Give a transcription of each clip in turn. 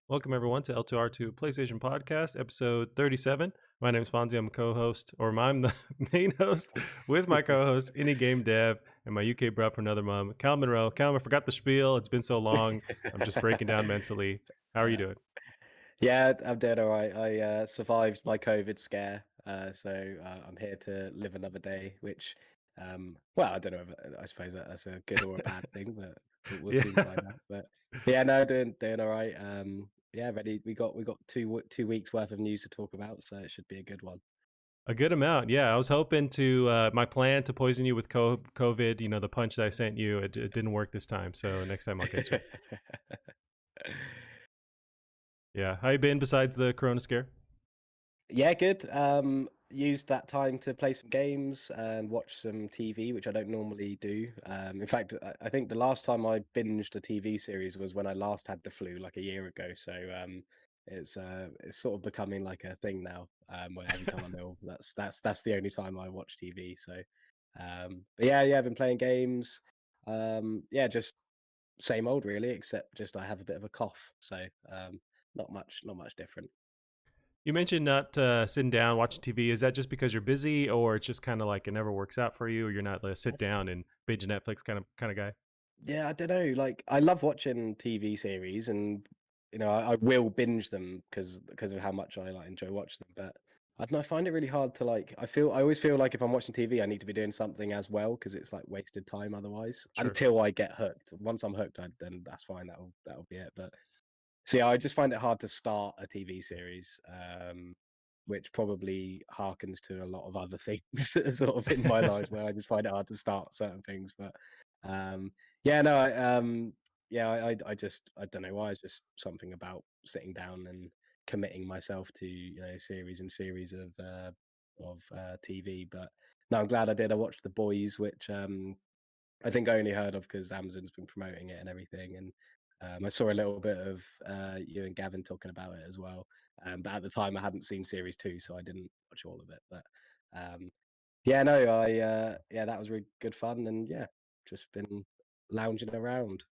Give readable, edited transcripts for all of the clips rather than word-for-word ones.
Welcome everyone to L2R2 PlayStation Podcast, episode 37. My name is Fonzie. I'm a co-host, I'm the main host with my co-host, Any Game Dev, and my UK bro for another mom, Cal Monroe. Cal, I forgot the spiel. It's been so long. I'm just breaking down mentally. How are you Uh, doing? yeah, I'm doing all right. I survived my COVID scare, so I'm here to live another day. Which, well, I don't know. I suppose that's a good or a bad thing, but we'll Yeah, soon find out. But yeah, no, doing all right. Yeah, ready. We got 2 weeks worth of news to talk about, so it should be a good one. a good amount. Yeah, I was hoping to, my plan to poison you with COVID, the punch that I sent you, it didn't work this time. So next time I'll get you. Yeah. How you been besides the Corona scare? Yeah, good. Used that time to play some games and watch some TV, which I don't normally do. In fact, I think the last time I binged a TV series was when I last had the flu, like a year ago. So it's sort of becoming like a thing now, where every time I'm ill, that's the only time I watch TV. So, but yeah, I've been playing games. Yeah, just same old really, except just I have a bit of a cough. So not much different. You mentioned not sitting down watching TV. Is that just because you're busy, or it's just kind of like it never works out for you, or you're not a sit down and binge Netflix kind of guy? Yeah, I don't know. Like, I love watching TV series, and I will binge them because of how much I like enjoy watching them. But I don't know. I find it really hard to like. I always feel like if I'm watching TV, I need to be doing something as well because it's like wasted time otherwise. Sure. Until I get hooked. Once I'm hooked, then that's fine. That'll be it. But so yeah, I just find it hard to start a TV series, which probably harkens to a lot of other things sort of in my life where I just find it hard to start certain things. But um, yeah, no, yeah, I don't know why. It's just something about sitting down and committing myself to series and series of TV. But no, I'm glad I did. I watched The Boys, which I think I only heard of because Amazon's been promoting it and everything, and I saw a little bit of you and Gavin talking about it as well. But at the time, I hadn't seen series two, so I didn't watch all of it. But um, yeah, no, yeah, that was really good fun, and yeah, just been lounging around.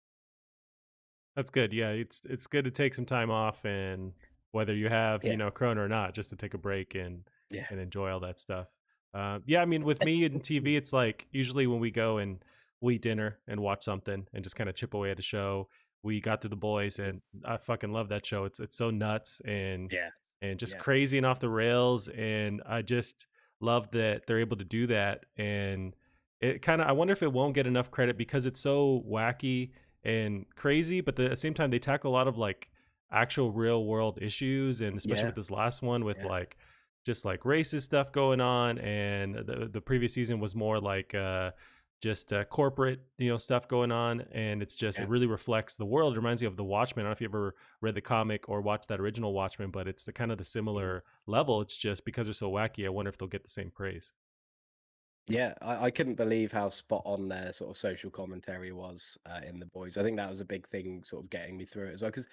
That's good. Yeah, it's good to take some time off, and whether you have Yeah, Corona or not, just to take a break yeah, and enjoy all that stuff. Yeah, I mean, with me and TV, it's like usually when we go and we eat dinner and watch something and just kind of chip away at a show. We got through The Boys, mm, and I fucking love that show. It's so nuts yeah, and just yeah, crazy and off the rails, and I just love that they're able to do that. And it kind of, I wonder if it won't get enough credit because it's so wacky and crazy, but at the same time they tackle a lot of like actual real world issues, and especially yeah, with this last one with yeah, like just like racist stuff going on, and the previous season was more like just corporate stuff going on, and it's just it yeah. really reflects the world. It reminds me of the Watchmen. I don't know if you ever read the comic or watched that original Watchmen, but it's the kind of the Mm. similar level. It's just because they're so wacky, I wonder if they'll get the same praise. Yeah, I couldn't believe how spot on their sort of social commentary was in The Boys. I think that was a big thing, sort of getting me through it as well. Because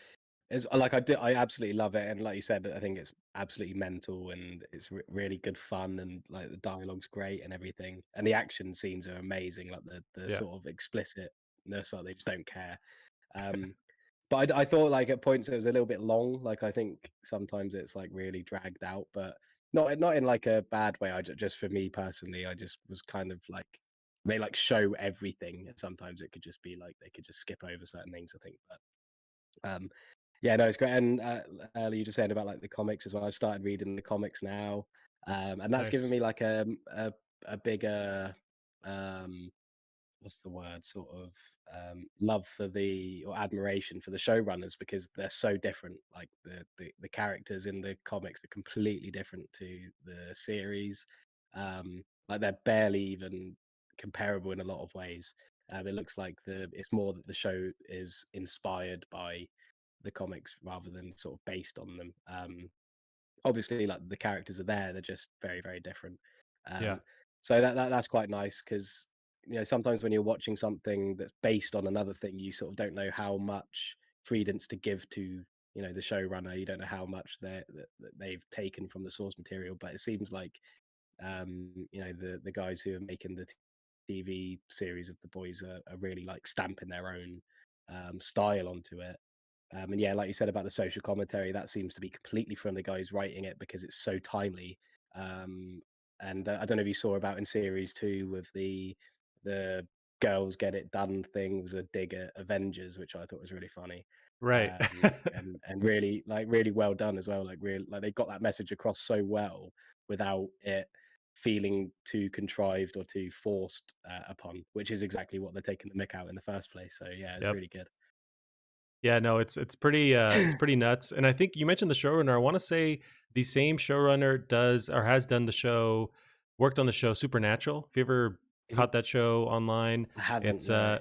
it's like I absolutely love it, and like you said, I think it's absolutely mental, and it's really good fun, and like the dialogue's great and everything, and the action scenes are amazing. Like the Yeah. sort of explicitness, like they just don't care. Um, but I thought like at points it was a little bit long. Like I think sometimes it's like really dragged out, but not in like a bad way. Just for me personally, I just was kind of like they like show everything, and sometimes it could just be like they could just skip over certain things. I think, but yeah, no, it's great. And you just saying about like the comics as well. I've started reading the comics now, and that's given Nice. me like a bigger um, what's the word? Sort of love for the or admiration for the showrunners because they're so different. Like the characters in the comics are completely different to the series. Like they're barely even comparable in a lot of ways. It looks like the it's more that the show is inspired by the comics rather than sort of based on them. Obviously, like the characters are there, they're just very, very different. Yeah. Um, so that's quite nice because sometimes when you're watching something that's based on another thing, you sort of don't know how much credence to give to the showrunner. You don't know how much that they've taken from the source material, but it seems like the guys who are making the TV series of The Boys are really like stamping their own style onto it. And yeah, like you said about the social commentary, that seems to be completely from the guys writing it because it's so timely. Um, and I don't know if you saw about in series two with the girls get it done thing was a dig at Avengers, which I thought was really funny. Right. And really really well done as well. Like real like they got that message across so well without it feeling too contrived or too forced upon, which is exactly what they're taking the mick out in the first place. So yeah, it's Yep. really good. Yeah, no, it's pretty nuts. And I think you mentioned the showrunner. I want to say the same showrunner does or has done the show, worked on the show Supernatural. If you ever Mhm. caught that show online, I haven't, it's no.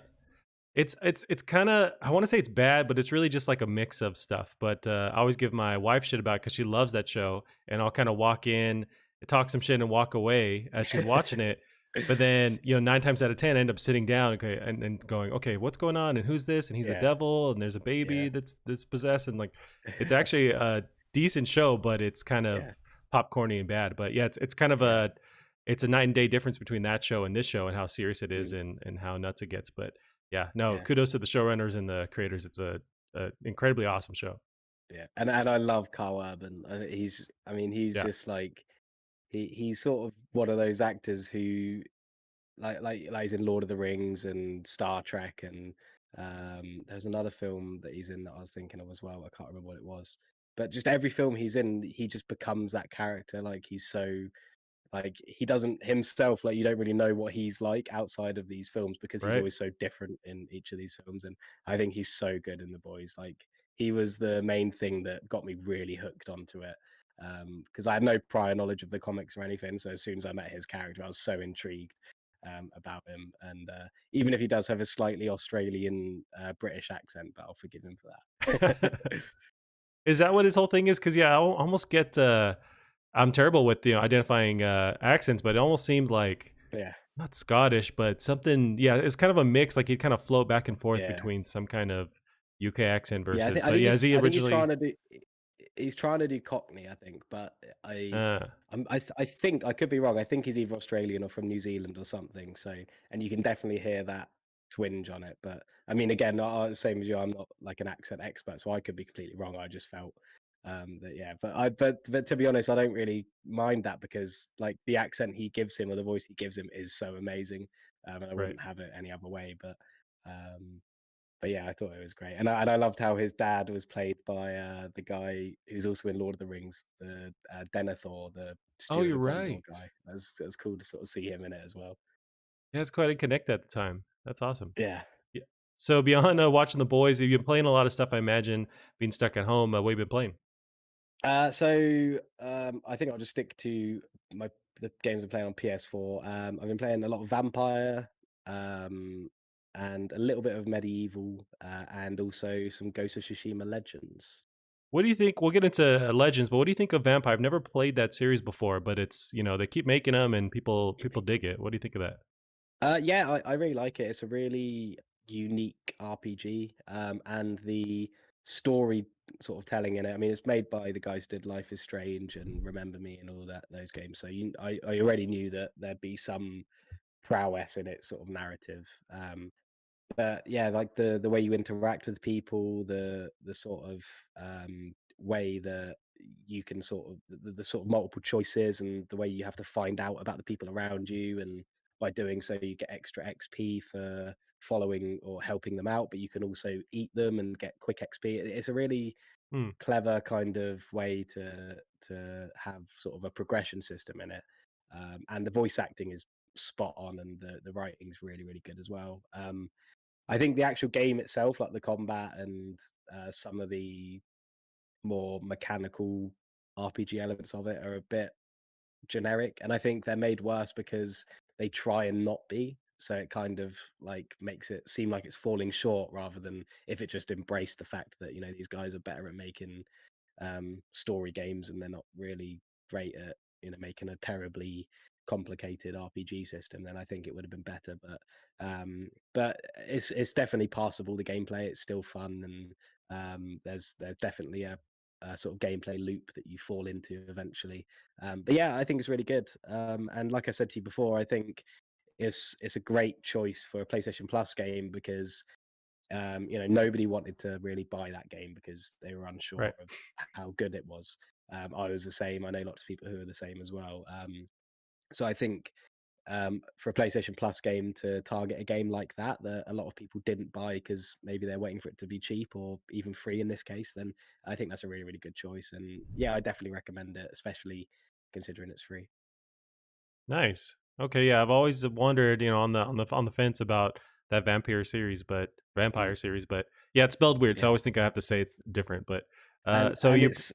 it's kind of, I want to say it's bad, but it's really just like a mix of stuff. But I always give my wife shit about it because she loves that show, and I'll kind of walk in, talk some shit, and walk away as she's watching it. But then, 9 times out of 10, I end up sitting down, okay, and going, okay, what's going on, and who's this, and he's the Yeah, devil, and there's a baby yeah. that's possessed, and like, it's actually a decent show, but it's kind of Yeah, popcorny and bad. But yeah, it's kind of yeah, it's a night and day difference between that show and this show, and how serious it is, mm, and how nuts it gets. But yeah, no, yeah, kudos to the showrunners and the creators. It's a incredibly awesome show. yeah. And I love Carl Urban. I mean, he's Yeah. just like he's sort of one of those actors who like he's in Lord of the Rings and Star Trek and there's another film that he's in that I was thinking of as well. I can't remember what it was. But just every film he's in, he just becomes that character. Like he's so like he doesn't himself like you don't really know what he's like outside of these films because he's Right. always so different in each of these films. And I think he's so good in The Boys. Like he was the main thing that got me really hooked onto it. Because I had no prior knowledge of the comics or anything. So as soon as I met his character, I was so intrigued about him. And even if he does have a slightly Australian British accent, but I'll forgive him for that. Is that what his whole thing is? Because yeah, I almost get. I'm terrible with identifying accents, but it almost seemed like Yeah, not Scottish, but something. Yeah, it's kind of a mix. Like he'd kind of float back and forth yeah. between some kind of UK accent Yeah, versus. But yeah, is he I think he's originally? trying to do he's trying to do Cockney, I think, but I Uh, I think I could be wrong. I think he's either Australian or from New Zealand or something. So, and you can definitely hear that twinge on it. But I mean, again, same as you, I'm not like an accent expert, so I could be completely wrong. I just felt that yeah, but to be honest, I don't really mind that because like the accent he gives him or the voice he gives him is so amazing, and I right. wouldn't have it any other way. Um, but yeah, I thought it was great, and I loved how his dad was played by the guy who's also in Lord of the Rings, the Denethor, the Oh, Steward you're of Gondor right. guy. That was cool to sort of see him in it as well. Yeah, it's quite a connect at the time. That's awesome. Yeah. Yeah. So beyond watching the boys, you've been playing a lot of stuff. I imagine being stuck at home. What have you been playing? I think I'll just stick to my the games I'm playing on PS4. I've been playing a lot of Vampire, um, and a little bit of Medieval, and also some Ghost of Tsushima Legends. What do you think? We'll get into Legends, but what do you think of Vampire? I've never played that series before, but it's they keep making them and people dig it. What do you think of that? Yeah, I really like it. It's a really unique RPG, and the story sort of telling in it. I mean, it's made by the guys who did Life is Strange and Remember Me and all that those games. So I already knew that there'd be some prowess in it, sort of narrative. But yeah, like the way you interact with people, the sort of way that you can sort of the sort of multiple choices and the way you have to find out about the people around you, and by doing so you get extra XP for following or helping them out, but you can also eat them and get quick XP. It's a really Hmm. clever kind of way to have sort of a progression system in it, and the voice acting is spot on, and the writing's really good as well. I think the actual game itself, like the combat and some of the more mechanical RPG elements of it, are a bit generic, and I think they're made worse because they try and not be. So it kind of like makes it seem like it's falling short rather than if it just embraced the fact that these guys are better at making story games and they're not really great at making a terribly complicated RPG system, then I think it would have been better. But it's definitely passable. The gameplay, it's still fun, and there's definitely a sort of gameplay loop that you fall into eventually. But yeah, I think it's really good. And like I said to you before, I think it's a great choice for a PlayStation Plus game because Nobody wanted to really buy that game because they were unsure Right. of how good it was. I was the same. I know lots of people who are the same as well. So I think for a PlayStation Plus game to target a game like that a lot of people didn't buy because maybe they're waiting for it to be cheap or even free in this case, then I think that's a really, really good choice. And yeah, I definitely recommend it, especially considering it's free. Nice. Okay, yeah, I've always wondered, on the fence about that Mm. vampire series, but yeah, it's spelled weird, so I Yeah. always think I have to say it's different. But And so and you're it's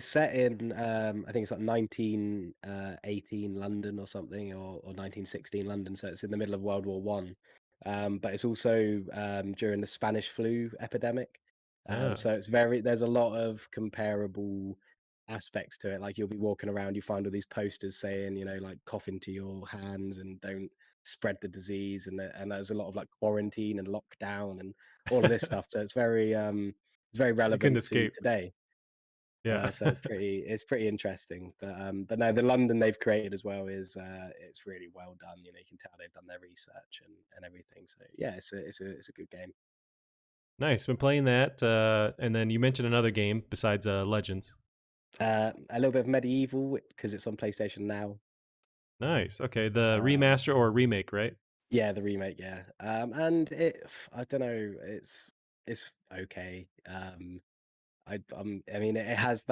set in I think it's like 1918 London or something, or 1916 London, so it's in the middle of World War One. But it's also during the Spanish flu epidemic. ah, So there's a lot of comparable aspects to it. Like you'll be walking around, you find all these posters saying, like cough into your hands and don't spread the disease, and there's a lot of like quarantine and lockdown and all of this stuff. So it's very so you couldn't relevant to escape. today. Yeah. So it's pretty interesting. But no, the London they've created as well is it's really well done. You can tell they've done their research and everything. So yeah, it's a good game. Nice. Been playing that, and then you mentioned another game besides Legends. A little bit of Medieval because it's on PlayStation Now. Nice. Okay, the Um, remaster or remake, right? yeah, the remake, yeah. And I don't know, it's okay. I mean, it has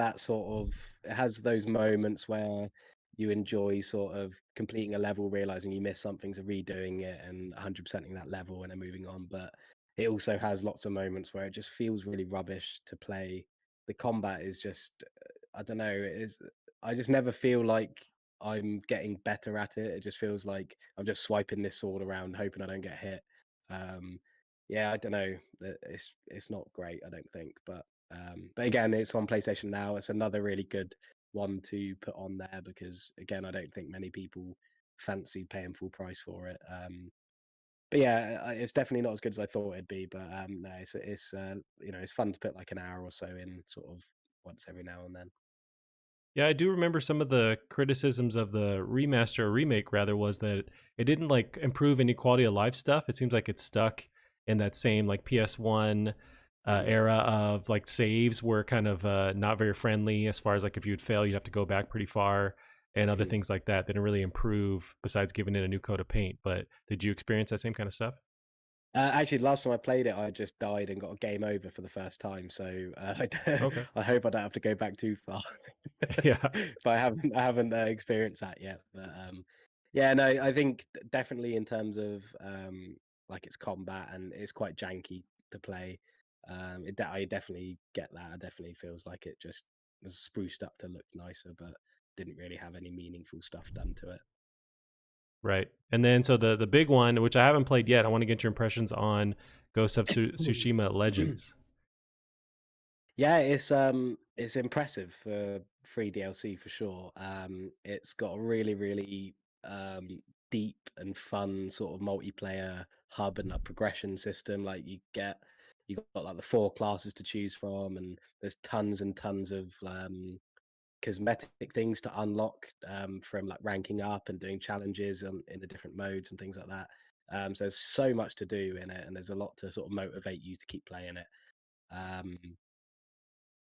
those moments where you enjoy sort of completing a level, realizing you missed something, so redoing it and 100%ing that level and then moving on. But it also has lots of moments where it just feels really rubbish to play. The combat is just, I don't know, I just never feel like I'm getting better at it. It just feels like I'm just swiping this sword around, hoping I don't get hit. Um, yeah, I don't know. It's not great, I don't think, but again, it's on PlayStation Now. It's another really good one to put on there because again, I don't think many people fancy paying full price for it. But yeah, it's definitely not as good as I thought it'd be. But no, it's fun to put like an hour or so in, sort of once every now and then. Yeah, I do remember some of the criticisms of the remaster or remake rather was that it didn't like improve any quality of life stuff. It seems like it's stuck in that same like PS1 Mm, era of like saves were kind of not very friendly as far as like if you'd fail, you'd have to go back pretty far and other mhm. things like that. They didn't really improve besides giving it a new coat of paint. But did you experience that same kind of stuff? Actually, the last time I played it, I just died and got a game over for the first time. So Okay. I hope I don't have to go back too far. Yeah. But I haven't experienced that yet. But yeah, no, I think definitely in terms of like its combat, and it's quite janky to play. I definitely get that. It definitely feels like it just was spruced up to look nicer, but didn't really have any meaningful stuff done to it. Right. And then so the big one, which I haven't played yet, I want to get your impressions on Ghost of Tsushima Legends. Yeah, it's impressive for free DLC for sure. It's got a really, really deep and fun sort of multiplayer hub and like progression system. Like you got like the four classes to choose from, and there's tons and tons of cosmetic things to unlock from like ranking up and doing challenges in the different modes and things like that. So there's so much to do in it, and there's a lot to sort of motivate you to keep playing it. Um,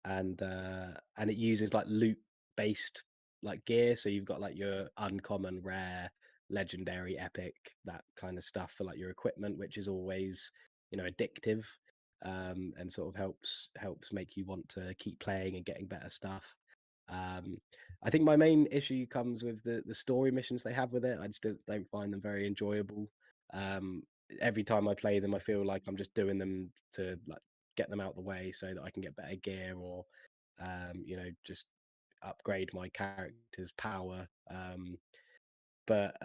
and it uses like loot based like gear, so you've got like your uncommon, rare, legendary, epic, that kind of stuff for like your equipment, which is always addictive, and sort of helps make you want to keep playing and getting better stuff. um I think my main issue comes with the story missions they have with it. I just don't find them very enjoyable. um every time I play them, I feel like I'm just doing them to like get them out the way so that I can get better gear, or just upgrade my character's power. But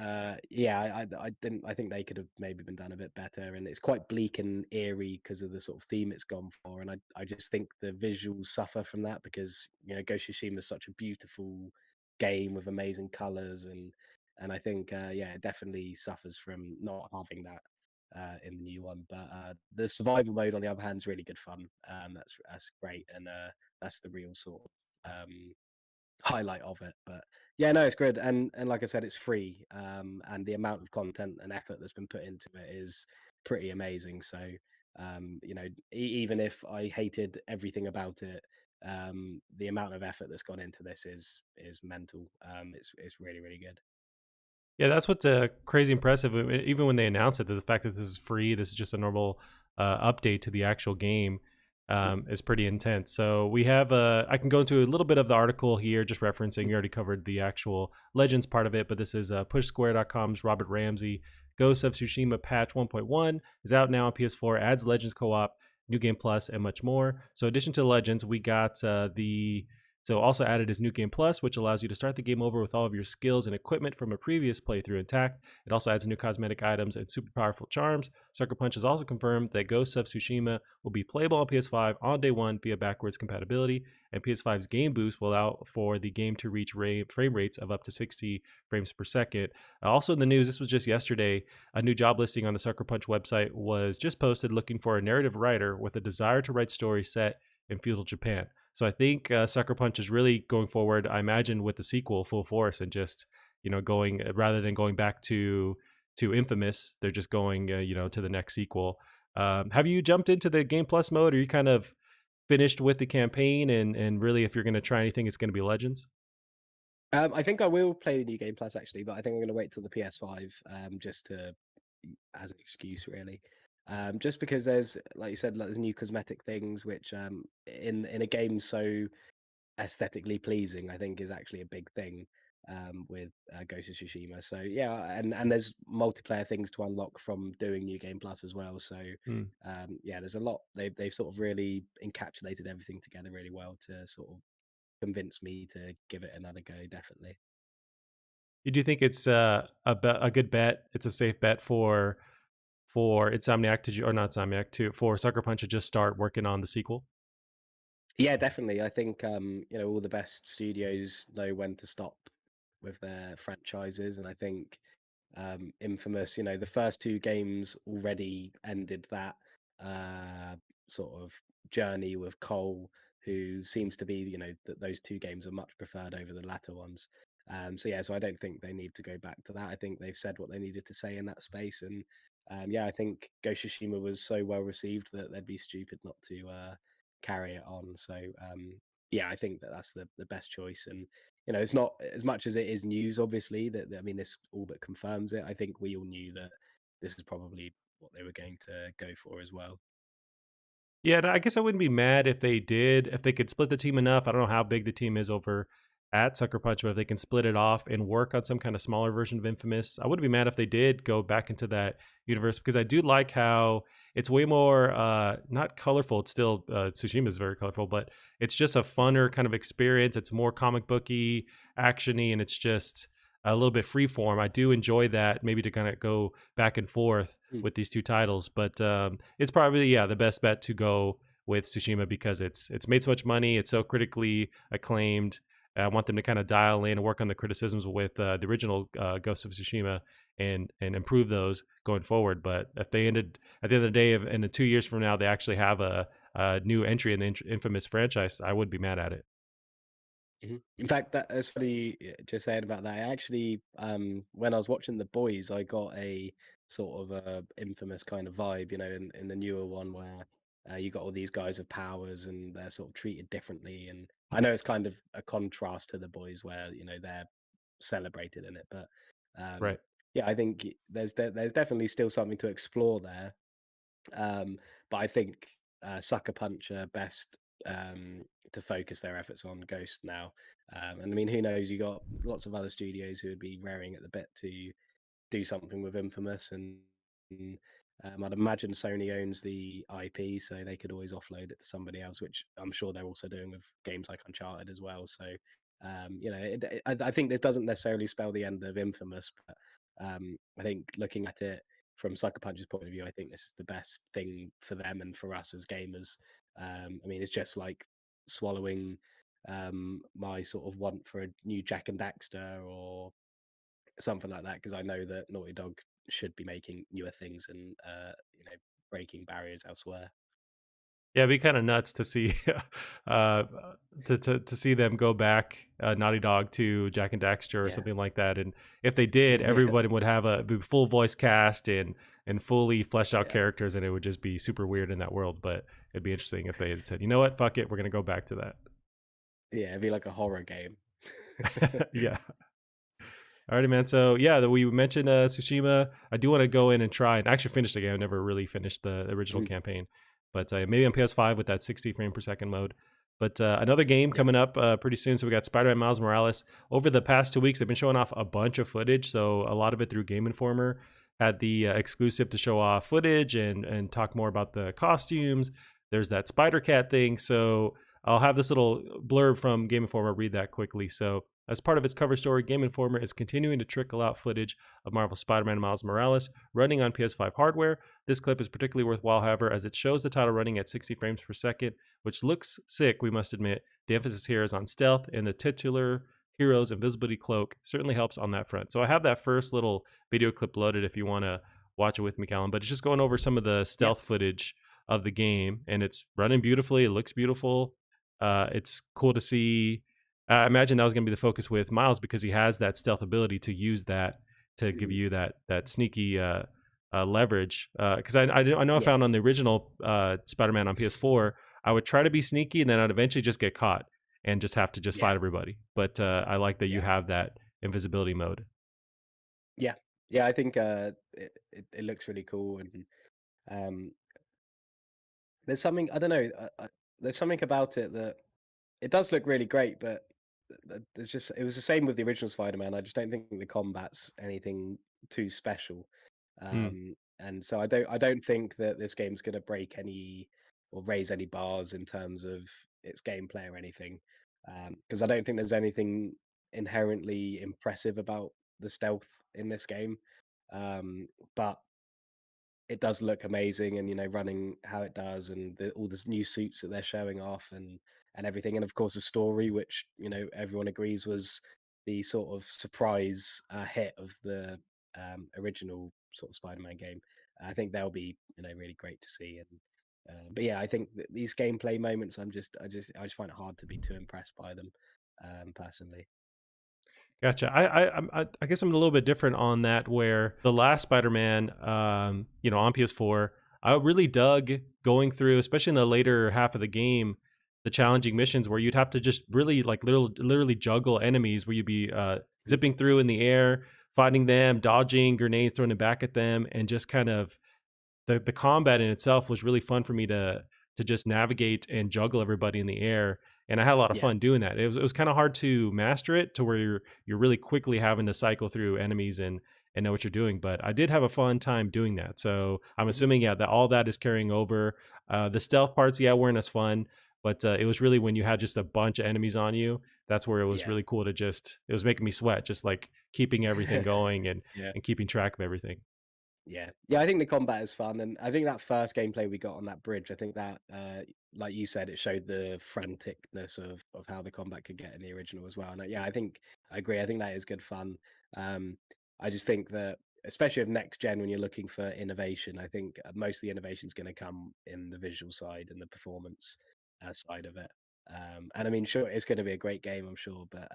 yeah, I didn't. I think they could have maybe been done a bit better, and it's quite bleak and eerie because of the sort of theme it's gone for. And I just think the visuals suffer from that because Ghost of Tsushima is such a beautiful game with amazing colors, and I think yeah, it definitely suffers from not having that in the new one. But the survival mode, on the other hand, is really good fun. That's great, and that's the real sort of highlight of it. But yeah, no, it's good, and like I said, it's free, and the amount of content and effort that's been put into it is pretty amazing. So Even if I hated everything about it, the amount of effort that's gone into this is mental. It's really really good. Yeah, that's what's crazy impressive. Even when they announced it, the fact that this is free, this is just a normal update to the actual game, Mm, is pretty intense. So we have, I can go into a little bit of the article here, just referencing. mm, You already covered the actual Legends part of it, but this is PushSquare.com's Robert Ramsey. Ghost of Tsushima patch 1.1 is out now on PS4, adds Legends co-op, New Game Plus, and much more. So in addition to Legends, we got so also added is New Game Plus, which allows you to start the game over with all of your skills and equipment from a previous playthrough intact. It also adds new cosmetic items and super powerful charms. Sucker Punch has also confirmed that Ghosts of Tsushima will be playable on PS5 on day one via backwards compatibility, and PS5's Game Boost will allow for the game to reach frame rates of up to 60 frames per second. Also in the news, this was just yesterday, a new job listing on the Sucker Punch website was just posted looking for a narrative writer with a desire to write stories set in feudal Japan. So I think Sucker Punch is really going forward. I imagine with the sequel full force and just going rather than going back to Infamous, they're just going to the next sequel. Have you jumped into the Game Plus mode? Or are you kind of finished with the campaign and really if you're going to try anything, it's going to be Legends? I think I will play the New Game Plus actually, but I think I'm going to wait till the PS5 just to as an excuse really. Just because there's, like you said, like there's new cosmetic things which in a game so aesthetically pleasing, I think is actually a big thing with Ghost of Tsushima. So yeah, and there's multiplayer things to unlock from doing New Game Plus as well. So Hmm. yeah, there's a lot. They've sort of really encapsulated everything together really well to sort of convince me to give it another go. Definitely. Do you think it's a good bet? It's a safe bet for Insomniac or not Insomniac to for Sucker Punch to just start working on the sequel. Yeah, definitely. I think all the best studios know when to stop with their franchises, and I think Infamous, the first two games already ended that uh, sort of journey with Cole, who seems to be, that those two games are much preferred over the latter ones. So yeah, so I don't think they need to go back to that. I think they've said what they needed to say in that space, and yeah, I think Ghost of Tsushima was so well received that they'd be stupid not to carry it on. So yeah, I think that that's the best choice, and it's not as much as it is news, obviously, I mean, this all but confirms it. I think we all knew that this is probably what they were going to go for as well. Yeah, I guess I wouldn't be mad if they did, if they could split the team enough. I don't know how big the team is over at Sucker Punch, but if they can split it off and work on some kind of smaller version of Infamous, I wouldn't be mad if they did go back into that universe because I do like how it's way more not colorful. It's still Tsushima is very colorful, but it's just a funner kind of experience. It's more comic booky, actiony, and it's just a little bit freeform. I do enjoy that. Maybe to kind of go back and forth Mm, with these two titles, but it's probably the best bet to go with Tsushima because it's made so much money. It's so critically acclaimed. I want them to kind of dial in and work on the criticisms with the original Ghost of Tsushima and improve those going forward. But if they ended at the end of the day, in the 2 years from now, they actually have a new entry in the Infamous franchise, I would be mad at it. mhm. In fact, that's funny just saying about that. I actually, when I was watching The Boys, I got a sort of a infamous kind of vibe, in the newer one where you got all these guys with powers and they're sort of treated differently. And I know it's kind of a contrast to The Boys where they're celebrated in it, but um, Right. yeah, I think there's definitely still something to explore there. But I think Sucker Punch are best to focus their efforts on Ghost now. And I mean, who knows? You got lots of other studios who would be raring at the bit to do something with Infamous, and I'd imagine Sony owns the IP, so they could always offload it to somebody else, which I'm sure they're also doing with games like Uncharted as well. So, I think this doesn't necessarily spell the end of Infamous, but I think looking at it from Sucker Punch's point of view, I think this is the best thing for them and for us as gamers. I mean, it's just like swallowing my sort of want for a new Jack and Daxter or something like that, because I know that Naughty Dog should be making newer things and breaking barriers elsewhere. Yeah, it'd be kind of nuts to see uh, to see them go back Naughty Dog to Jack and Daxter or Yeah, something like that. And if they did, yeah, everybody would have a full voice cast, and and fully flesh out Yeah. characters, and it would just be super weird in that world. But it'd be interesting if they had said, you know what, fuck it, we're gonna go back to that. Yeah, it'd be like a horror game. Yeah. Alrighty, man. So yeah, we mentioned Tsushima. I do want to go in and try and actually finish the game. I never really finished the original Mm, campaign, but maybe on PS5 with that 60 frame per second mode. But another game yeah. coming up pretty soon. So we got Spider-Man Miles Morales. Over the past 2 weeks, they've been showing off a bunch of footage. So a lot of it through Game Informer had the exclusive to show off footage and talk more about the costumes. There's that Spider Cat thing. So I'll have this little blurb from Game Informer. Read that quickly. So as part of its cover story, Game Informer is continuing to trickle out footage of Marvel's Spider-Man Miles Morales running on PS5 hardware. This clip is particularly worthwhile, however, as it shows the title running at 60 frames per second, which looks sick, we must admit. The emphasis here is on stealth, and the titular hero's invisibility cloak certainly helps on that front. So I have that first little video clip loaded if you want to watch it with me, Callum, but it's just going over some of the Yeah. stealth footage of the game, and it's running beautifully. It looks beautiful. It's cool to see. I imagine that was going to be the focus with Miles because he has that stealth ability to use that to give Mhm. you that sneaky leverage. Because I know I Yeah. found on the original Spider-Man on PS4, I would try to be sneaky and then I'd eventually just get caught and just have to just Yeah. fight everybody. But I like that you Yeah. have that invisibility mode. Yeah. Yeah, I think, it looks really cool, and, um, there's something I don't know, there's something about it that it does look really great, but there's just it was the same with the original Spider-Man. I just don't think the combat's anything too special. Mm, And so I don't think that this game's gonna break any or raise any bars in terms of its gameplay or anything. Because I don't think there's anything inherently impressive about the stealth in this game. But it does look amazing, and running how it does, and all the new suits that they're showing off, and everything, and of course the story, which everyone agrees was the sort of surprise hit of the original sort of Spider-Man game. I think they'll be really great to see. And but yeah, I think that these gameplay moments, I just find it hard to be too impressed by them, personally. Gotcha. I guess I'm a little bit different on that. Where the last Spider-Man, on PS4, I really dug going through, especially in the later half of the game, the challenging missions where you'd have to just really like literally juggle enemies, where you'd be Mhm. zipping through in the air, fighting them, dodging grenades, throwing it back at them, and just kind of the combat in itself was really fun for me to just navigate and juggle everybody in the air, and I had a lot of Yeah. fun doing that. It was kind of hard to master it to where you're really quickly having to cycle through enemies and know what you're doing, but I did have a fun time doing that. So I'm Mhm. assuming, yeah, that all that is carrying over. The stealth parts, yeah, weren't as fun, but it was really when you had just a bunch of enemies on you. That's where it was Yeah. really cool to just. It was making me sweat, just like keeping everything going and Yeah. and keeping track of everything. Yeah. Yeah, I think the combat is fun, and I think that first gameplay we got on that bridge, I think that, like you said, it showed the franticness of how the combat could get in the original as well. And yeah, I think I agree. I think that is good fun. Um, I just think that, especially of next gen, when you're looking for innovation, I think most of the innovation is going to come in the visual side and the performance side of it. And I mean, sure, it's going to be a great game, I'm sure, but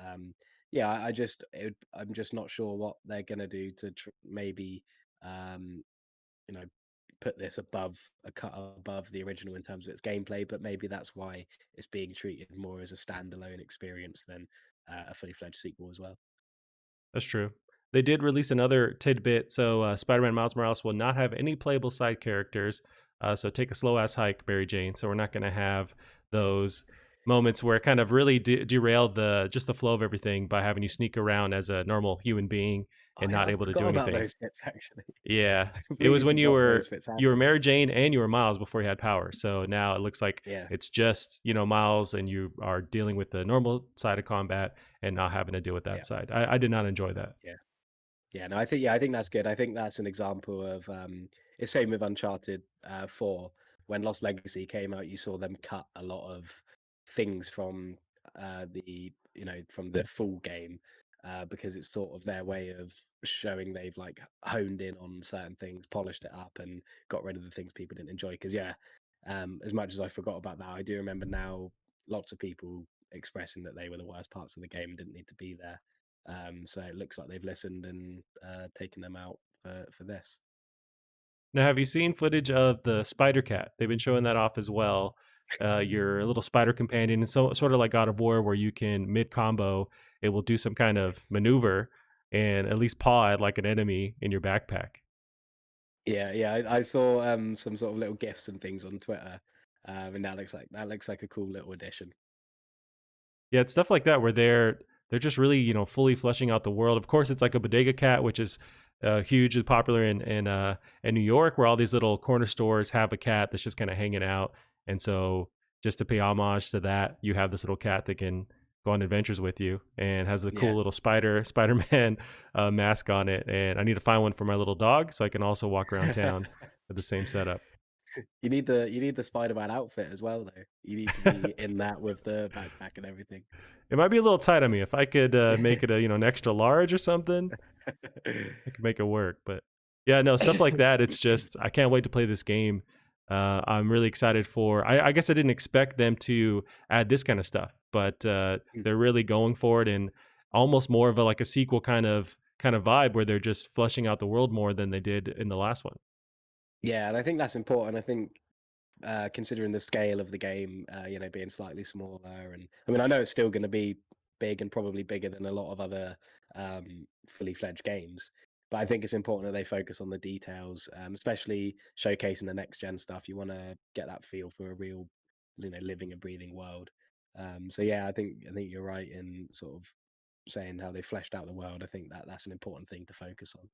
yeah, I'm just not sure what they're going to do to maybe um, you know, put this above a cut above the original in terms of its gameplay, but maybe that's why it's being treated more as a standalone experience than a fully fledged sequel as well. That's true. They did release another tidbit. So, Spider-Man Miles Morales will not have any playable side characters. So, take a slow ass hike, Mary Jane. So, we're not going to have those moments where it kind of really derailed the just the flow of everything by having you sneak around as a normal human being and not I able to forgot do about anything. those bits actually. Yeah, I it was completely when you forgot those were bits you were happened. Mary Jane and you were Miles before you had power. So now it looks like Yeah, it's just Miles, and you are dealing with the normal side of combat and not having to deal with that yeah, side. I did not enjoy that. yeah. Yeah, no, I think that's good. I think that's an example of it's same with Uncharted 4. When Lost Legacy came out, you saw them cut a lot of things from from the full game because it's sort of their way of showing they've like honed in on certain things, polished it up, and got rid of the things people didn't enjoy. Because yeah, as much as I forgot about that, I do remember now lots of people expressing that they were the worst parts of the game and didn't need to be there. So it looks like they've listened and taken them out for this. Now, have you seen footage of the spider cat? They've been showing that off as well. Your little spider companion, so sort of like God of War, where you can mid combo, it will do some kind of maneuver and at least paw at like an enemy in your backpack. Yeah, yeah, I saw some sort of little gifs and things on Twitter, and that looks like a cool little addition. Yeah, it's stuff like that where they're just really fully fleshing out the world. Of course, it's like a bodega cat, which is huge and popular in New York, where all these little corner stores have a cat that's just kind of hanging out. And so, just to pay homage to that, you have this little cat that can go on adventures with you and has a Yeah. cool little Spider Man mask on it. And I need to find one for my little dog so I can also walk around town with the same setup. You need the Spider-Man outfit as well, though. You need to be in that with the backpack and everything. It might be a little tight on me. If I could make it a an extra large or something, I could make it work. But yeah, no, stuff like that. It's just I can't wait to play this game. I'm really excited for. I guess I didn't expect them to add this kind of stuff, but they're really going for it and almost more of a like a sequel kind of vibe where they're just fleshing out the world more than they did in the last one. Yeah, and I think that's important. I think considering the scale of the game, being slightly smaller, and I mean, I know it's still going to be big and probably bigger than a lot of other fully fledged games. But I think it's important that they focus on the details, especially showcasing the next gen stuff. You want to get that feel for a real, living and breathing world. So yeah, I think you're right in sort of saying how they fleshed out the world. I think that's an important thing to focus on.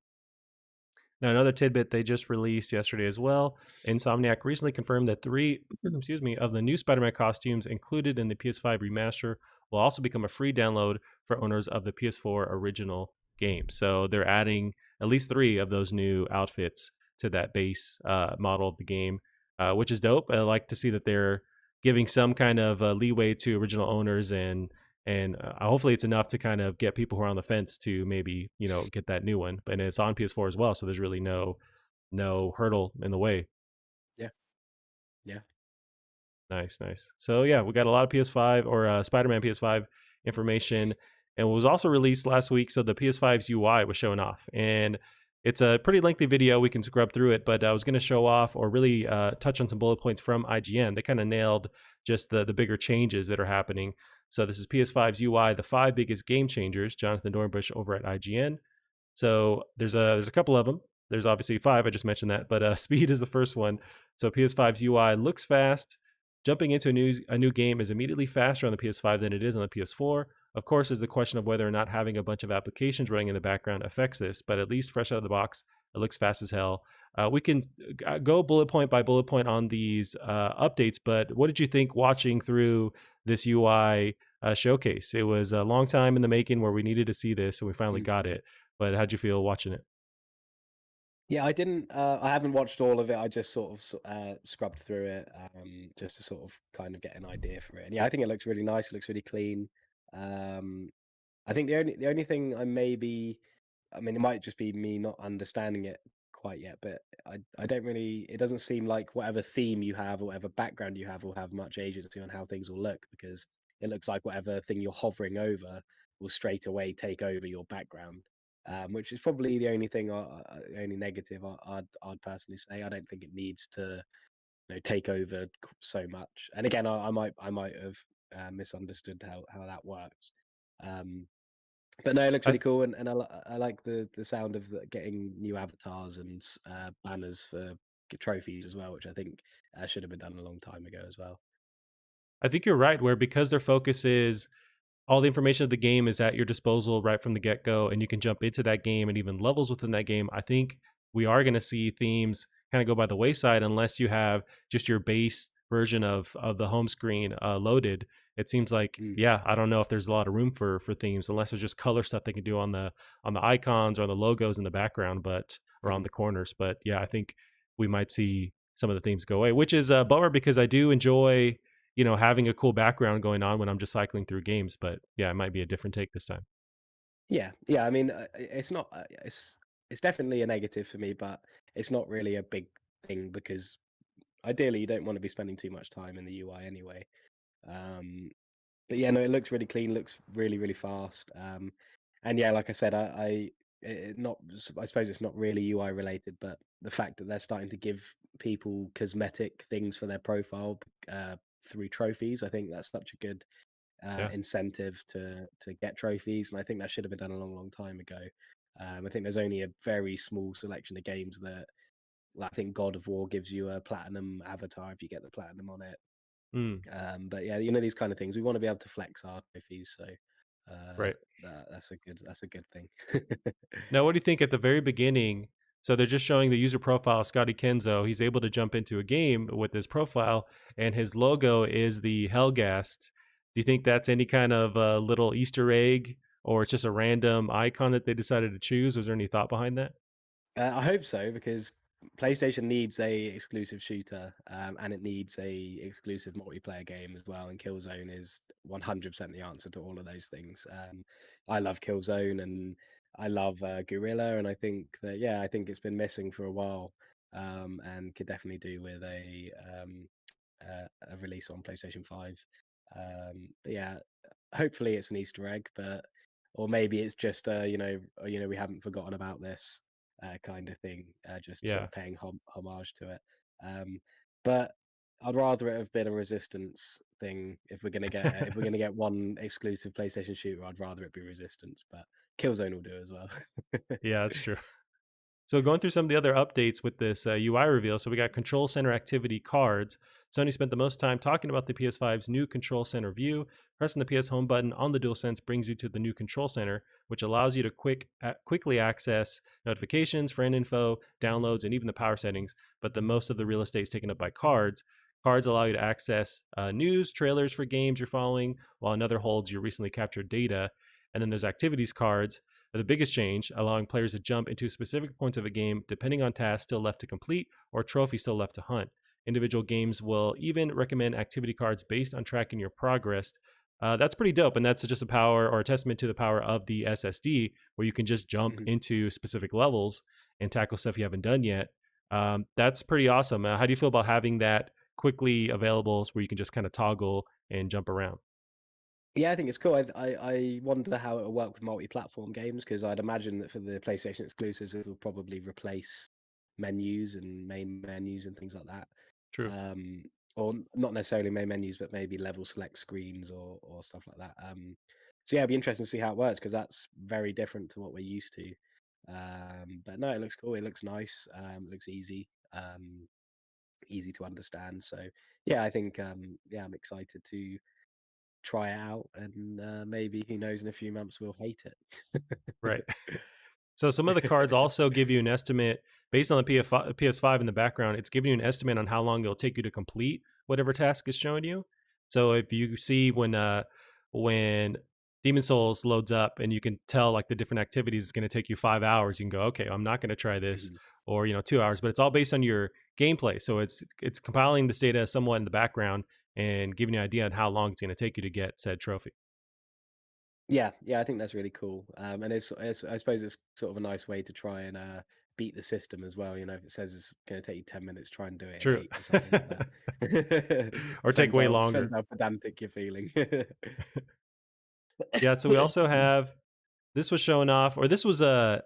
Now, another tidbit they just released yesterday as well. Insomniac recently confirmed that three, excuse me, of the new Spider-Man costumes included in the PS5 remaster will also become a free download for owners of the PS4 original game. So they're adding at least three of those new outfits to that base model of the game, which is dope. I like to see that they're giving some kind of leeway to original owners and hopefully it's enough to kind of get people who are on the fence to maybe get that new one. And it's on PS4 as well, so there's really no hurdle in the way. Yeah, yeah. Nice, nice. So yeah, we got a lot of PS5 or Spider-Man PS5 information, and it was also released last week. So the PS5's UI was showing off, and it's a pretty lengthy video. We can scrub through it, but I was going to show off or really touch on some bullet points from IGN. They kind of nailed just the bigger changes that are happening. So this is PS5's UI, the five biggest game changers. Jonathan Dornbush over at IGN. So there's a couple of them. There's obviously five. I just mentioned that, but speed is the first one. So PS5's UI looks fast. Jumping into a new game is immediately faster on the PS5 than it is on the PS4. Of course, there's the question of whether or not having a bunch of applications running in the background affects this, but at least fresh out of the box, it looks fast as hell. We can go bullet point by bullet point on these updates, but what did you think watching through this UI showcase? It was a long time in the making where we needed to see this, and we finally got Mhm. it. But how'd you feel watching it? Yeah, I didn't. I haven't watched all of it. I just sort of scrubbed through it, just to sort of kind of get an idea for it. And yeah, I think it looks really nice. It looks really clean. Um, I think the only thing I mean, it might just be me not understanding it quite yet, but I don't really. It doesn't seem like whatever theme you have or whatever background you have will have much agency on how things will look, because it looks like whatever thing you're hovering over will straight away take over your background. Which is probably the only thing, only negative I'd personally say. I don't think it needs to take over so much. And again, I might have misunderstood how that works. Um, but no, it looks I, really cool, and I like the sound of getting new avatars and banners for trophies as well, which I think should have been done a long time ago as well. I think you're right. Where because their focus is all the information of the game is at your disposal right from the get go, and you can jump into that game and even levels within that game. I think we are going to see themes kind of go by the wayside unless you have just your base version of the home screen loaded. It seems like, Mm, yeah, I don't know if there's a lot of room for themes unless there's just color stuff they can do on the icons or on the logos in the background, but around mhm. the corners. But yeah, I think we might see some of the themes go away, which is a bummer because I do enjoy having a cool background going on when I'm just cycling through games. But yeah, it might be a different take this time. Yeah, yeah. I mean, it's not. It's definitely a negative for me, but it's not really a big thing because ideally you don't want to be spending too much time in the UI anyway. Um, but yeah, no, it looks really clean, looks really, really fast. And yeah, like I said, not, I suppose it's not really UI related, but the fact that they're starting to give people cosmetic things for their profile through trophies, I think that's such a good Yeah. incentive to get trophies, and I think that should have been done a long, long time ago. I think there's only a very small selection of games that, like, I think God of War gives you a platinum avatar if you get the platinum on it. Mm, But yeah, you know, these kind of things we want to be able to flex our trophies, so right. that's a good thing. Now, what do you think at the very beginning? So they're just showing the user profile, Scotty Kenzo. He's able to jump into a game with his profile, and his logo is the Hellgast. Do you think that's any kind of little Easter egg, or it's just a random icon that they decided to choose? Was there any thought behind that? I hope so, because PlayStation needs a exclusive shooter, and it needs a exclusive multiplayer game as well. And Killzone is 100% the answer to all of those things. I love Killzone, and I love Guerrilla, and I think that, yeah, I think it's been missing for a while, and could definitely do with a release on PlayStation 5. But yeah, hopefully it's an Easter egg, but or maybe it's just we haven't forgotten about this kind of thing, just sort Yeah. of paying homage to it. But I'd rather it have been a Resistance thing. If we're gonna get one exclusive PlayStation shooter, I'd rather it be Resistance. But Killzone will do as well. Yeah, that's true. So going through some of the other updates with this UI reveal, so we got Control Center activity cards. Sony spent the most time talking about the PS5's new Control Center view. Pressing the PS Home button on the DualSense brings you to the new Control Center, which allows you to quickly access notifications, friend info, downloads, and even the power settings. But the most of the real estate is taken up by cards. Cards allow you to access news, trailers for games you're following, while another holds your recently captured data. And then there's activities cards, the biggest change, allowing players to jump into specific points of a game depending on tasks still left to complete or trophies still left to hunt. Individual games will even recommend activity cards based on tracking your progress. That's pretty dope, and that's just a power or a testament to the power of the SSD, where you can just jump Mhm. into specific levels and tackle stuff you haven't done yet. That's pretty awesome. How do you feel about having that quickly available, where you can just kind of toggle and jump around? Yeah, I think it's cool. I wonder how it'll work with multi-platform games, because I'd imagine that for the PlayStation exclusives, it'll probably replace menus and main menus and things like that. True. Um, or not necessarily main menus, but maybe level select screens or stuff like that. So yeah, it'd be interesting to see how it works, because that's very different to what we're used to. But no, it looks cool. It looks nice. It looks easy. Easy to understand. So yeah, I think yeah, I'm excited to try it out, and maybe, who knows, in a few months we'll hate Right. it. So some of the cards also give you an estimate based on the PS5 in the background. It's giving you an estimate on how long it'll take you to complete whatever task is showing you. So if you see when Demon Souls loads up and you can tell like the different activities it's going to take you 5 hours, you can go, okay, I'm not going to try this, Mhm. or 2 hours. But it's all based on your gameplay. So it's compiling this data somewhat in the background and giving you an idea on how long it's going to take you to get said trophy. Yeah, yeah, I think that's really cool. And it's I suppose it's sort of a nice way to try and beat the system as well. You know, if it says it's going to take you 10 minutes, try and do it in True. 8 or something like that. Or take way Depends longer. how pedantic you're feeling. Yeah, so we also Excuse me. have this was showing off, or this was a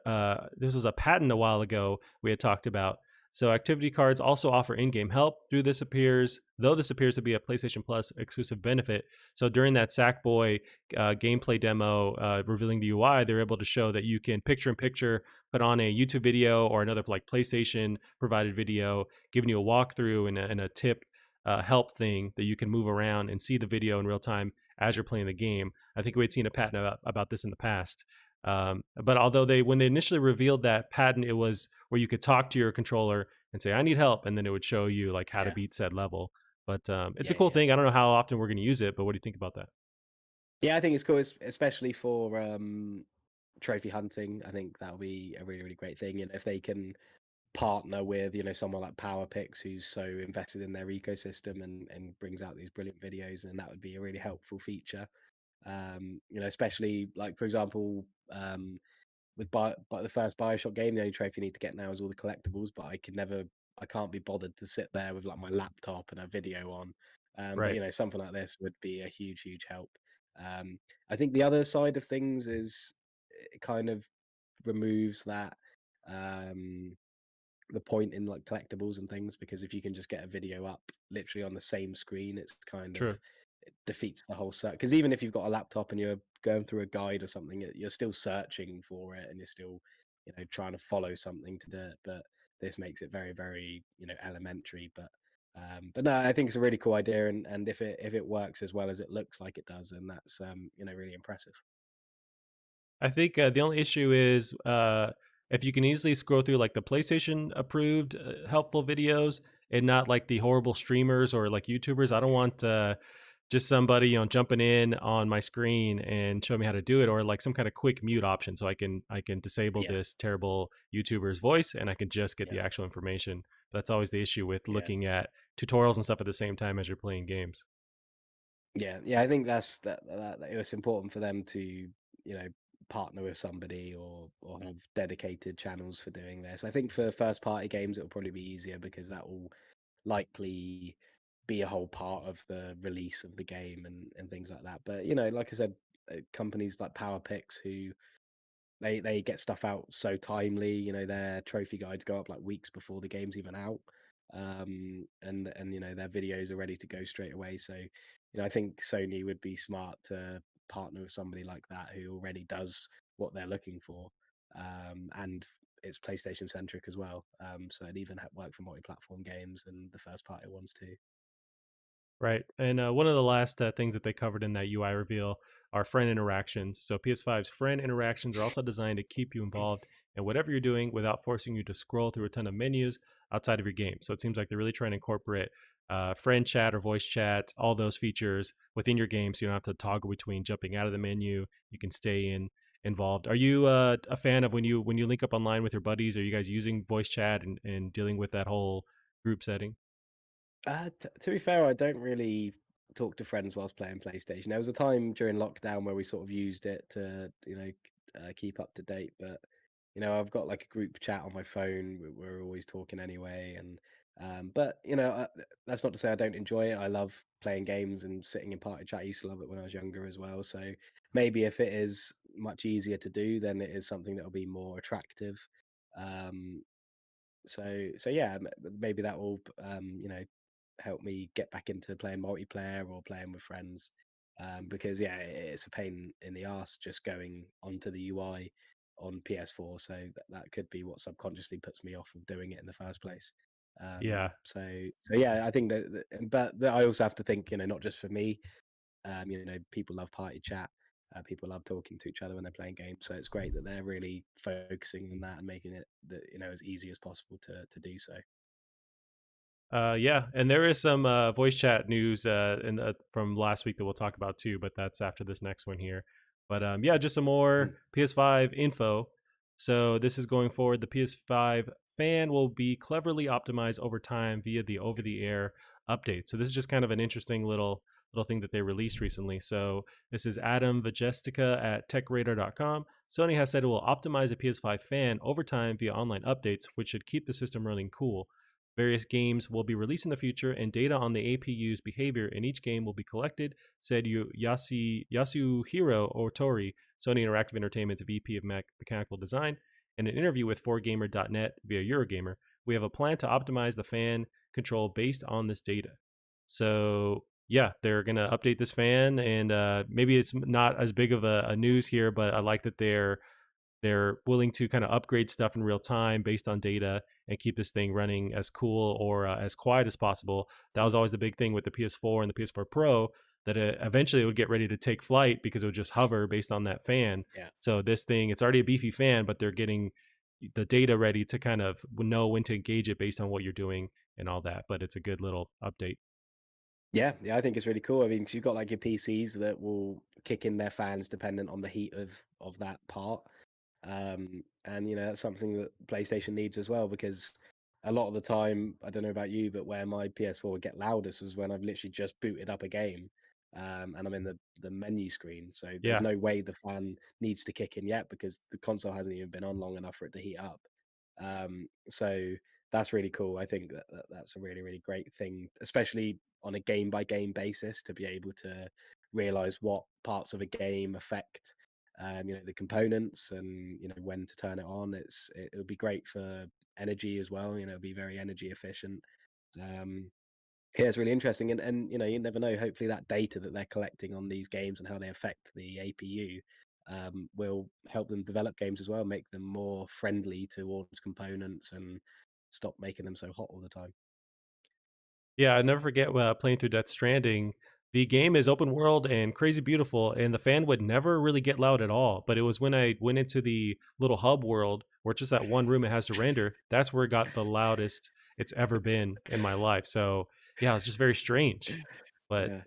patent a while ago we had talked about. So activity cards also offer in-game help. Though this appears to be a PlayStation Plus exclusive benefit. So during that Sackboy gameplay demo revealing the UI, they're able to show that you can picture in picture put on a YouTube video or another like PlayStation provided video, giving you a walkthrough and a tip help thing that you can move around and see the video in real time as you're playing the game. I think we had seen a patent about this in the past. But although when they initially revealed that patent, it was where you could talk to your controller and say, "I need help," and then it would show you like how to Yeah, beat said level. But it's a yeah, cool yeah. thing. I don't know how often we're going to use it, but what do you think about that? Yeah, I think it's cool, especially for trophy hunting. I think that'll be a really, really great thing. And if they can partner with, someone like PowerPix, who's so invested in their ecosystem and brings out these brilliant videos, then that would be a really helpful feature. Especially, like, for example, with the first Bioshock game, the only trophy you need to get now is all the collectibles, but I can't be bothered to sit there with like my laptop and a video on. But Right. something like this would be a huge, huge help. Um, I think the other side of things is kind of removes that um the point in like collectibles and things, because if you can just get a video up literally on the same screen, it's kind of True. it defeats the whole search. Because even if you've got a laptop and you're going through a guide or something, you're still searching for it and you're still, trying to follow something to do it. But this makes it very, very, elementary. But no, I think it's a really cool idea, and if it works as well as it looks like it does, then that's really impressive. I think the only issue is if you can easily scroll through like the PlayStation approved helpful videos and not like the horrible streamers or like YouTubers. I don't want just somebody jumping in on my screen and showing me how to do it, or like some kind of quick mute option so I can disable Yeah, this terrible YouTuber's voice and I can just get the yeah, actual information. That's always the issue with yeah. looking at tutorials and stuff at the same time as you're playing games. Yeah, yeah, I think that it was important for them to, partner with somebody or have dedicated channels for doing this. I think for first party games it'll probably be easier because that will likely be a whole part of the release of the game and things like that. But like I said, companies like PowerPix who they get stuff out so timely. Their trophy guides go up like weeks before the game's even out, and their videos are ready to go straight away. So, I think Sony would be smart to partner with somebody like that who already does what they're looking for, and it's PlayStation centric as well. So it even work for multi-platform games and the first party ones too. Right. And one of the last things that they covered in that UI reveal are friend interactions. So PS5's friend interactions are also designed to keep you involved in whatever you're doing without forcing you to scroll through a ton of menus outside of your game. So it seems like they're really trying to incorporate friend chat or voice chat, all those features within your game, so you don't have to toggle between jumping out of the menu. You can stay involved. Are you a fan of when you link up online with your buddies? Are you guys using voice chat and dealing with that whole group setting? To be fair, I don't really talk to friends whilst playing PlayStation. There was a time during lockdown where we sort of used it to, keep up to date. But I've got like a group chat on my phone. We're always talking anyway, and but that's not to say I don't enjoy it. I love playing games and sitting in party chat. I used to love it when I was younger as well. So maybe if it is much easier to do, then it is something that will be more attractive. Um, so yeah, maybe that will help me get back into playing multiplayer or playing with friends. Because yeah, it's a pain in the ass just going onto the UI on PS4. So that could be what subconsciously puts me off of doing it in the first place. Yeah. So yeah, I think but I also have to think, not just for me. People love party chat. People love talking to each other when they're playing games. So it's great that they're really focusing on that and making it as easy as possible to do so. Yeah, and there is some voice chat news from last week that we'll talk about too, but that's after this next one here. But yeah, just some more Mm. PS5 info. So this is going forward. The PS5 fan will be cleverly optimized over time via the over-the-air update. So this is just kind of an interesting little thing that they released recently. So this is Adam Vajestica at TechRadar.com. Sony has said it will optimize the PS5 fan over time via online updates, which should keep the system running cool. Various games will be released in the future, and data on the APU's behavior in each game will be collected, said Yasuhiro Otori, Sony Interactive Entertainment's VP of Mechanical Design, in an interview with 4Gamer.net via Eurogamer. We have a plan to optimize the fan control based on this data. So, yeah, they're going to update this fan, and maybe it's not as big of a news here, but I like that they're willing to kind of upgrade stuff in real time based on data and keep this thing running as cool or as quiet as possible. That was Mm. always the big thing with the PS4 and the PS4 Pro, that eventually it would get ready to take flight because it would just hover based on that fan. Yeah. So this thing, it's already a beefy fan, but they're getting the data ready to kind of know when to engage it based on what you're doing and all that. But it's a good little update. Yeah, yeah, I think it's really cool. I mean, 'cause you've got like your PCs that will kick in their fans dependent on the heat of that part. And that's something that PlayStation needs as well, because a lot of the time, I don't know about you, but where my PS4 would get loudest was when I've literally just booted up a game, and I'm in the menu screen. So there's Yeah. no way the fan needs to kick in yet because the console hasn't even been on long enough for it to heat up. So that's really cool. I think that's a really, really great thing, especially on a game by game basis, to be able to realize what parts of a game affect the components and when to turn it on. It would be great for energy as well. It'll be very energy efficient. Um, yeah, it's really interesting, and you never know. Hopefully, that data that they're collecting on these games and how they affect the APU will help them develop games as well, make them more friendly towards components, and stop making them so hot all the time. Yeah, I never forget playing through Death Stranding. The game is open world and crazy beautiful, and the fan would never really get loud at all. But it was when I went into the little hub world, where just that one room it has to render, that's where it got the loudest it's ever been in my life. So yeah, it's just very strange. But Yeah,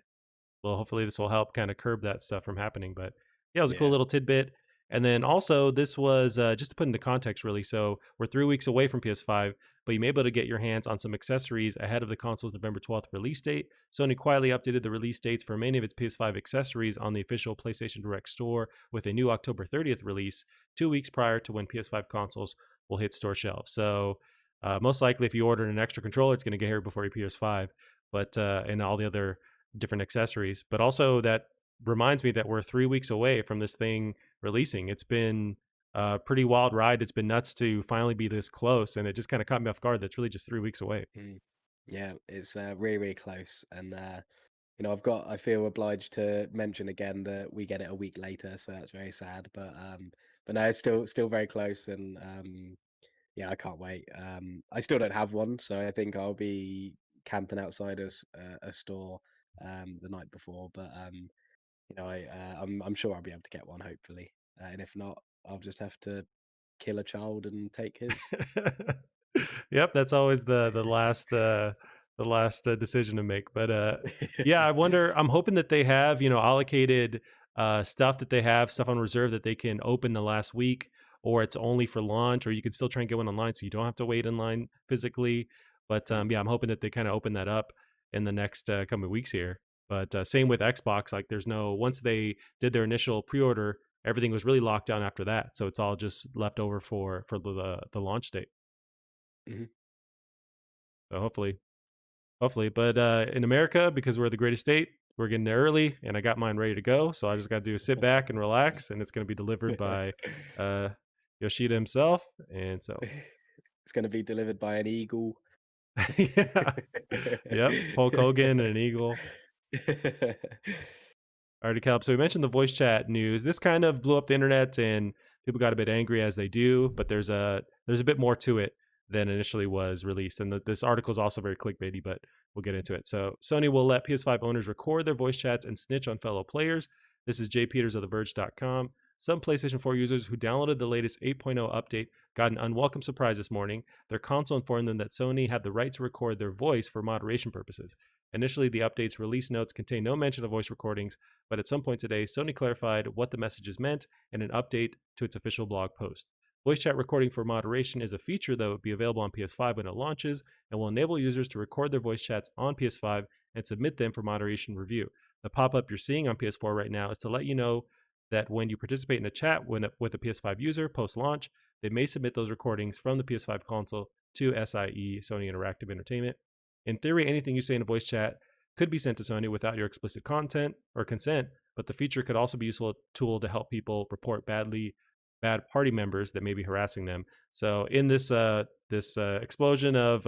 well, hopefully this will help kind of curb that stuff from happening. But yeah, it was a cool yeah. little tidbit. And then also, this was just to put into context, really. So we're 3 weeks away from PS5, but you may be able to get your hands on some accessories ahead of the console's November 12th release date. Sony quietly updated the release dates for many of its PS5 accessories on the official PlayStation Direct store with a new October 30th release, 2 weeks prior to when PS5 consoles will hit store shelves. So most likely, if you ordered an extra controller, it's going to get here before your PS5. But and all the other different accessories. But also that reminds me that we're 3 weeks away from this thing releasing. It's been a pretty wild ride. It's been nuts to finally be this close, and it just kind of caught me off guard. That's really just 3 weeks away. Mm. Yeah, it's really, really close. And I feel obliged to mention again that we get it a week later, so that's very sad. But no, it's still very close, and yeah, I can't wait. I still don't have one, so I think I'll be camping outside a store the night before. But I'm sure I'll be able to get one, hopefully. And if not, I'll just have to kill a child and take his. Yep, that's always the last decision to make. But yeah, I wonder. I'm hoping that they have allocated stuff that they have stuff on reserve that they can open the last week, or it's only for launch, or you can still try and get one online, so you don't have to wait in line physically. But Mm, yeah, I'm hoping that they kind of open that up in the next coming weeks here. But same with Xbox. Like, there's no once they did their initial pre-order, everything was really locked down after that. So it's all just left over for the launch date. mhm. So hopefully. But in America, because we're the greatest state, we're getting there early, and I got mine ready to go. So I just got to do is sit back and relax, and it's going to be delivered by uh, Yoshida himself. And so, It's gonna be delivered by an eagle. yeah, yep, Hulk Hogan and an eagle. Alrighty, Caleb. So we mentioned the voice chat news. This kind of blew up the internet, and people got a bit angry as they do. But there's a bit more to it than initially was released, and this article is also very clickbaity. But we'll get into it. So Sony will let PS5 owners record their voice chats and snitch on fellow players. This is Jay Peters of TheVerge.com. Some PlayStation 4 users who downloaded the latest 8.0 update got an unwelcome surprise this morning. Their console informed them that Sony had the right to record their voice for moderation purposes. Initially, the update's release notes contained no mention of voice recordings, but at some point today, Sony clarified what the messages meant in an update to its official blog post. Voice chat recording for moderation is a feature that will be available on PS5 when it launches and will enable users to record their voice chats on PS5 and submit them for moderation review. The pop up you're seeing on PS4 right now is to let you know that when you participate in a chat with a PS5 user post launch, they may submit those recordings from the PS5 console to SIE, Sony Interactive Entertainment. In theory, anything you say in a voice chat could be sent to Sony without your explicit content or consent, but the feature could also be a useful tool to help people report bad party members that may be harassing them. So in this explosion of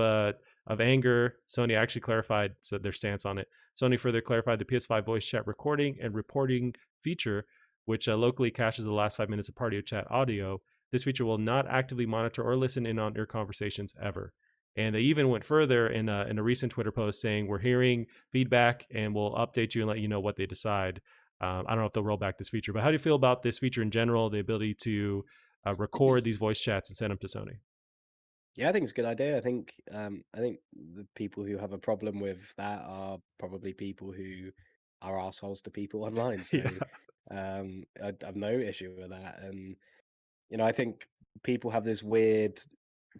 anger, Sony actually clarified their stance on it. Sony further clarified the PS5 voice chat recording and reporting feature, which locally caches the last 5 minutes of party chat audio. This feature will not actively monitor or listen in on your conversations ever. And they even went further in a recent Twitter post saying, "We're hearing feedback and we'll update you and let you know what they decide." I don't know if they'll roll back this feature, but how do you feel about this feature in general, the ability to record these voice chats and send them to Sony? Yeah, I think it's a good idea. I think the people who have a problem with that are probably people who are assholes to people online. So Yeah, I've no issue with that. And I think people have this weird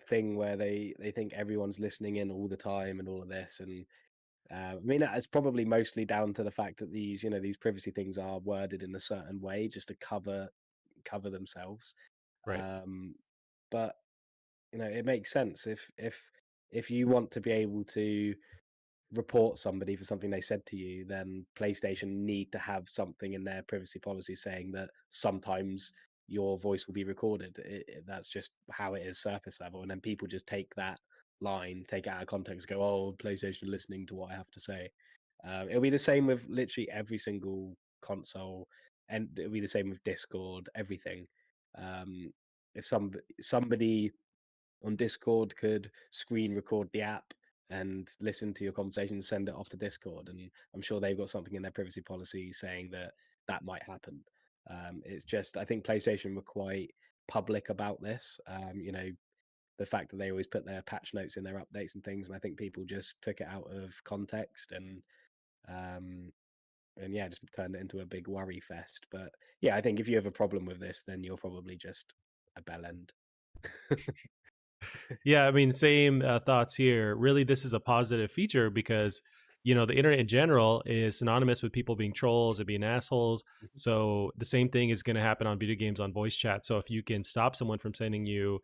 thing where they think everyone's listening in all the time and all of this. And I mean, it's probably mostly down to the fact that these privacy things are worded in a certain way just to cover themselves. right. Um, but it makes sense if you want to be able to report somebody for something they said to you, then PlayStation need to have something in their privacy policy saying that sometimes your voice will be recorded. That's just how it is, surface level. And then people just take that line, take it out of context, go, "Oh, PlayStation listening to what I have to say." It'll be the same with literally every single console, and it'll be the same with Discord, everything. Um, if somebody on Discord could screen record the app and listen to your conversation, send it off to Discord, and I'm sure they've got something in their privacy policy saying that that might happen. It's just I think PlayStation were quite public about this. The fact that they always put their patch notes in their updates and things, and I think people just took it out of context um, and yeah, just turned it into a big worry fest. But yeah, I think if you have a problem with this, then you're probably just a bell end. Yeah, I mean, same thoughts here. Really, this is a positive feature because, you know, the internet in general is synonymous with people being trolls and being assholes. Mhm, So the same thing is going to happen on video games on voice chat. So if you can stop someone from sending you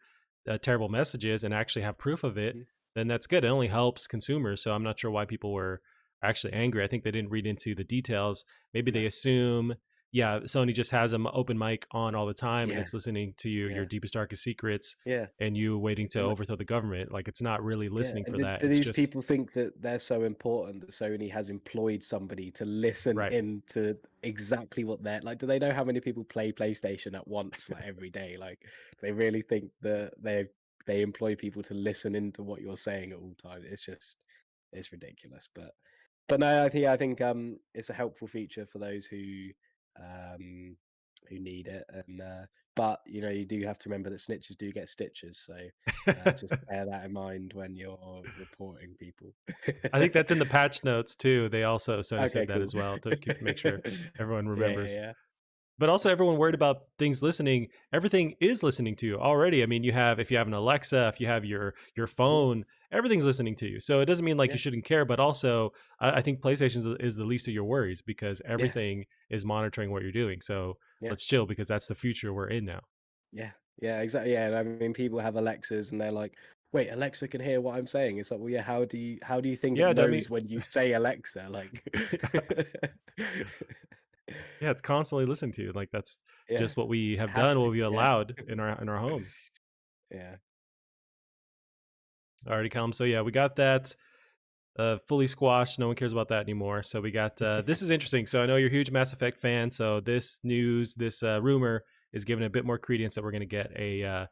terrible messages and actually have proof of it, mhm. then that's good. It only helps consumers. So I'm not sure why people were actually angry. I think they didn't read into the details. Maybe No. they assume, yeah, Sony just has an open mic on all the time and Yeah, it's listening to your yeah, deepest, darkest secrets yeah. and you waiting to And overthrow the government. Like it's not really yeah, listening and for do that. It's these just people think that they're so important that Sony has employed somebody to listen right. into exactly what they're like? Do they know how many people play PlayStation at once, like every day? Like, do they really think that they employ people to listen into what you're saying at all times? It's ridiculous. But no, I think it's a helpful feature for those um who need it. And but you do have to remember that snitches do get stitches. So just bear that in mind when you're reporting people. I think that's in the patch notes too. They also Okay, said that cool. as well to make sure everyone Yeah, yeah, remembers. yeah. But also everyone worried about things listening. Everything is listening to you already. I mean, you have if you have an Alexa, if you have your Mhm. phone, everything's listening to you. So it doesn't mean like you Yeah, shouldn't care, but also I think PlayStation is the least of your worries because yeah, everything is monitoring what you're doing. So yeah, let's chill because that's the future we're in now. yeah, yeah, exactly. Yeah, and I mean, people have Alexas, and they're like, "Wait, Alexa can hear what I'm saying." It's like, well, yeah. How do you think it Yeah, dummy. knows when you say Alexa? Like, Yeah, it's constantly listening to you. Like that's yeah, just what we it have has done, to. what we Yeah, allowed in our homes. yeah. Alrighty, Callum. So yeah, we got that fully squashed. No one cares about that anymore. So we got this is interesting. So I know you're a huge Mass Effect fan. So this news, this rumor is given a bit more credence that we're going to get a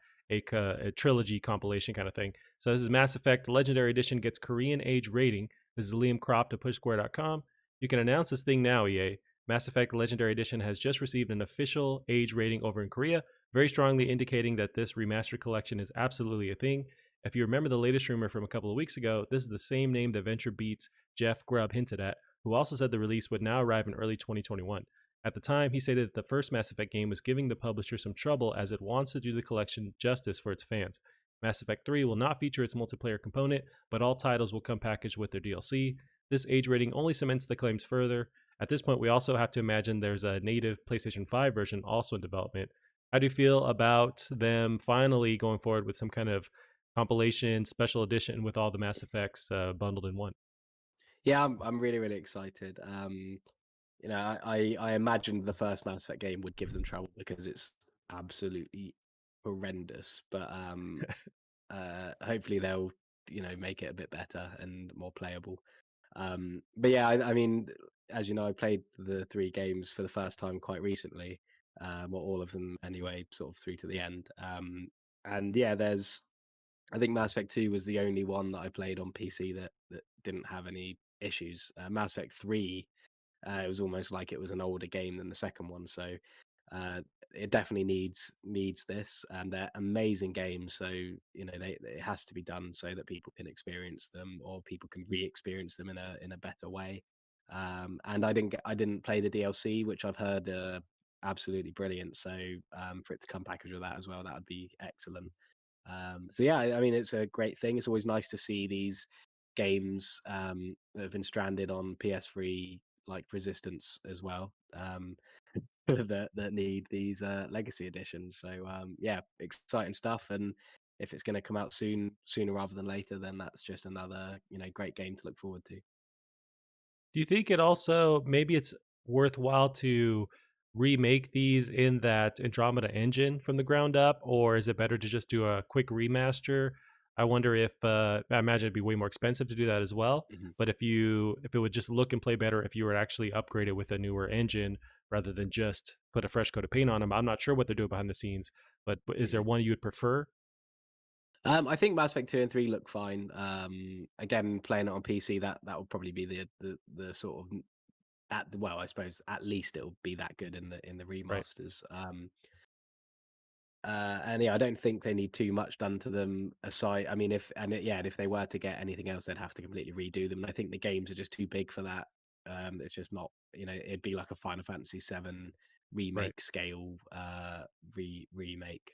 trilogy compilation kind of thing. So this is Mass Effect Legendary Edition gets Korean age rating. This is Liam Kropp to PushSquare.com. You can announce this thing now, EA. Mass Effect Legendary Edition has just received an official age rating over in Korea, very strongly indicating that this remastered collection is absolutely a thing. If you remember the latest rumor from a couple of weeks ago, this is the same name that Venture Beats Jeff Grubb hinted at, who also said the release would now arrive in early 2021. At the time, he stated that the first Mass Effect game was giving the publisher some trouble as it wants to do the collection justice for its fans. Mass Effect 3 will not feature its multiplayer component, but all titles will come packaged with their DLC. This age rating only cements the claims further. At this point, we also have to imagine there's a native PlayStation 5 version also in development. How do you feel about them finally going forward with some kind of compilation special edition with all the Mass Effects bundled in one? Yeah, I'm really really excited. I imagined the first Mass Effect game would give them trouble because it's absolutely horrendous. But hopefully they'll make it a bit better and more playable. But yeah, I mean, as you know, I played the three games for the first time quite recently, or all of them anyway, sort of through to the end. And yeah, I think Mass Effect 2 was the only one that I played on PC that didn't have any issues. Mass Effect 3, it was almost like it was an older game than the second one, so uh, it definitely needs this, and they're amazing games. So it has to be done so that people can experience them, or people can re-experience them in a better way. And I didn't play the DLC, which I've heard absolutely brilliant. So for it to come packaged with that as well, that would be excellent. So yeah, I mean, it's a great thing. It's always nice to see these games that have been stranded on PS3, like Resistance as well, that need these legacy editions. So yeah, exciting stuff. And if it's going to come out sooner rather than later, then that's just another great game to look forward to. Do you think it also maybe it's worthwhile to remake these in that Andromeda engine from the ground up, or is it better to just do a quick remaster? I wonder if I imagine it'd be way more expensive to do that as well. Mhm. But if it would just look and play better if you were actually upgraded with a newer engine rather than just put a fresh coat of paint on them. I'm not sure what they're doing behind the scenes, but is there Mhm. one you would prefer? I think Mass Effect 2 and 3 look fine. Again, playing it on PC, that would probably be the sort of at the well, I suppose at least it'll be that good in the Right, remasters. And yeah, I don't think they need too much done to them aside. I mean, and if they were to get anything else, they'd have to completely redo them. And I think the games are just too big for that. It's just not, it'd be like a Final Fantasy 7 right. remake scale remake.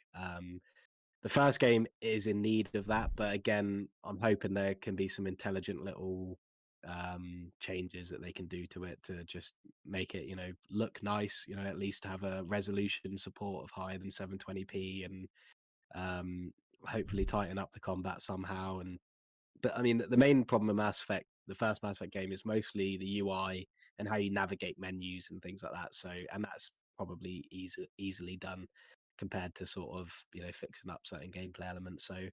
The first game is in need of that, but again, I'm hoping there can be some intelligent little changes that they can do to it to just make it, look nice. At least have a resolution support of higher than 720p, and um, hopefully tighten up the combat somehow. But I mean, the main problem with Mass Effect, the first Mass Effect game, is mostly the UI and how you navigate menus and things like that. So, and that's probably easily done compared to sort of fixing up certain gameplay elements. So,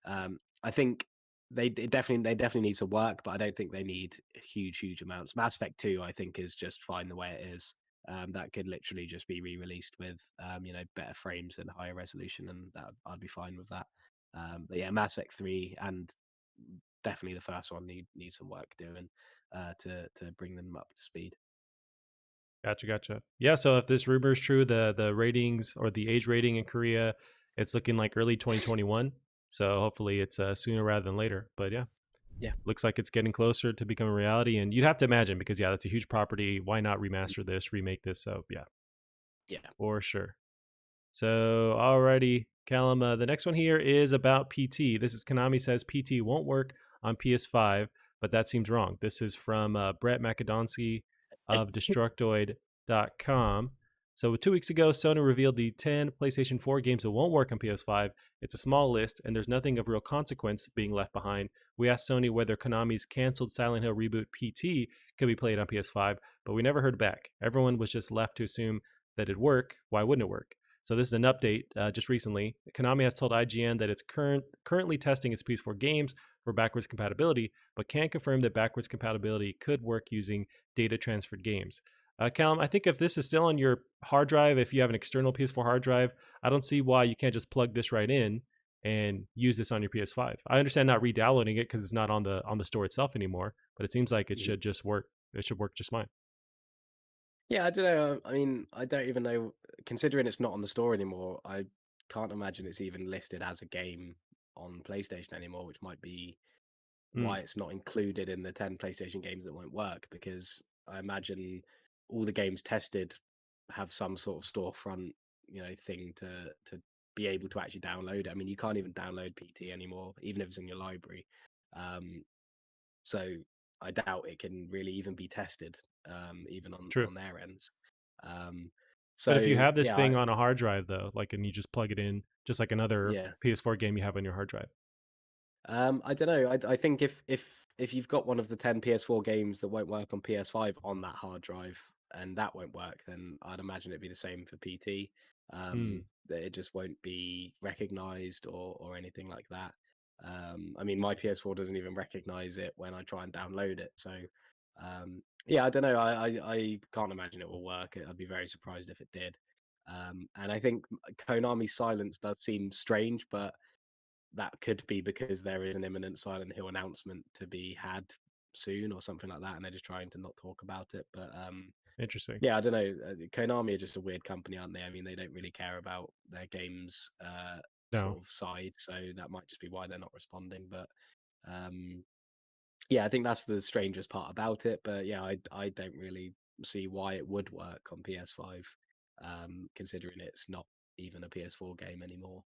I think they definitely need some work, but I don't think they need huge amounts. Mass Effect 2, I think, is just fine the way it is. That could literally just be re-released with better frames and higher resolution, and that I'd be fine with that. But yeah, Mass Effect 3 and definitely the first one need some work doing to bring them up to speed. Gotcha, gotcha. Yeah, so if this rumor is true, the ratings or the age rating in Korea, it's looking like early 2021. So hopefully it's sooner rather than later. But yeah, Yeah, looks like it's getting closer to becoming reality. And you'd have to imagine because yeah, that's a huge property. Why not remaster this, remake this? So yeah, yeah. for sure. So, alrighty, Callum. The next one here is about PT. This is Konami says PT won't work on PS5, but that seems wrong. This is from Brett Macedonsky of Destructoid.com. So, 2 weeks ago, Sony revealed the 10 PlayStation 4 games that won't work on PS5. It's a small list, and there's nothing of real consequence being left behind. We asked Sony whether Konami's canceled Silent Hill reboot PT could be played on PS5, but we never heard back. Everyone was just left to assume that it'd work. Why wouldn't it work? So this is an update just recently. Konami has told IGN that it's currently testing its PS4 games for backwards compatibility, but can't confirm that backwards compatibility could work using data transferred games. Callum, I think if this is still on your hard drive, if you have an external PS4 hard drive, I don't see why you can't just plug this right in and use this on your PS5. I understand not re-downloading it because it's not on the store itself anymore, but it seems like it should just work. It should work just fine. Yeah, I don't know. I mean, I don't even know. Considering it's not on the store anymore, I can't imagine it's even listed as a game on PlayStation anymore, which might be Mm, why it's not included in the 10 PlayStation games that won't work. Because I imagine all the games tested have some sort of storefront, thing to be able to actually download it. I mean, you can't even download PT anymore, even if it's in your library. Um, so I doubt it can really even be tested, even true. on their ends. Um, But if you so have this yeah, thing on a hard drive though, like and you just plug it in, just like another yeah. PS4 game you have on your hard drive. I don't know. I think if you've got one of the 10 PS4 games that won't work on PS5 on that hard drive, and that won't work, then I'd imagine it'd be the same for PT. Hmm, That it just won't be recognized or anything like that. I mean, my PS4 doesn't even recognize it when I try and download it. So, yeah, I don't know. I can't imagine it will work. I'd be very surprised if it did. And I think Konami's silence does seem strange, but that could be because there is an imminent Silent Hill announcement to be had soon or something like that, and they're just trying to not talk about it. But interesting. yeah, I don't know. Konami are just a weird company, aren't they? I mean, they don't really care about their games No, sort of side, so that might just be why they're not responding. But um, yeah, I think that's the strangest part about it. But yeah, I don't really see why it would work on PS5, considering it's not even a PS4 game anymore.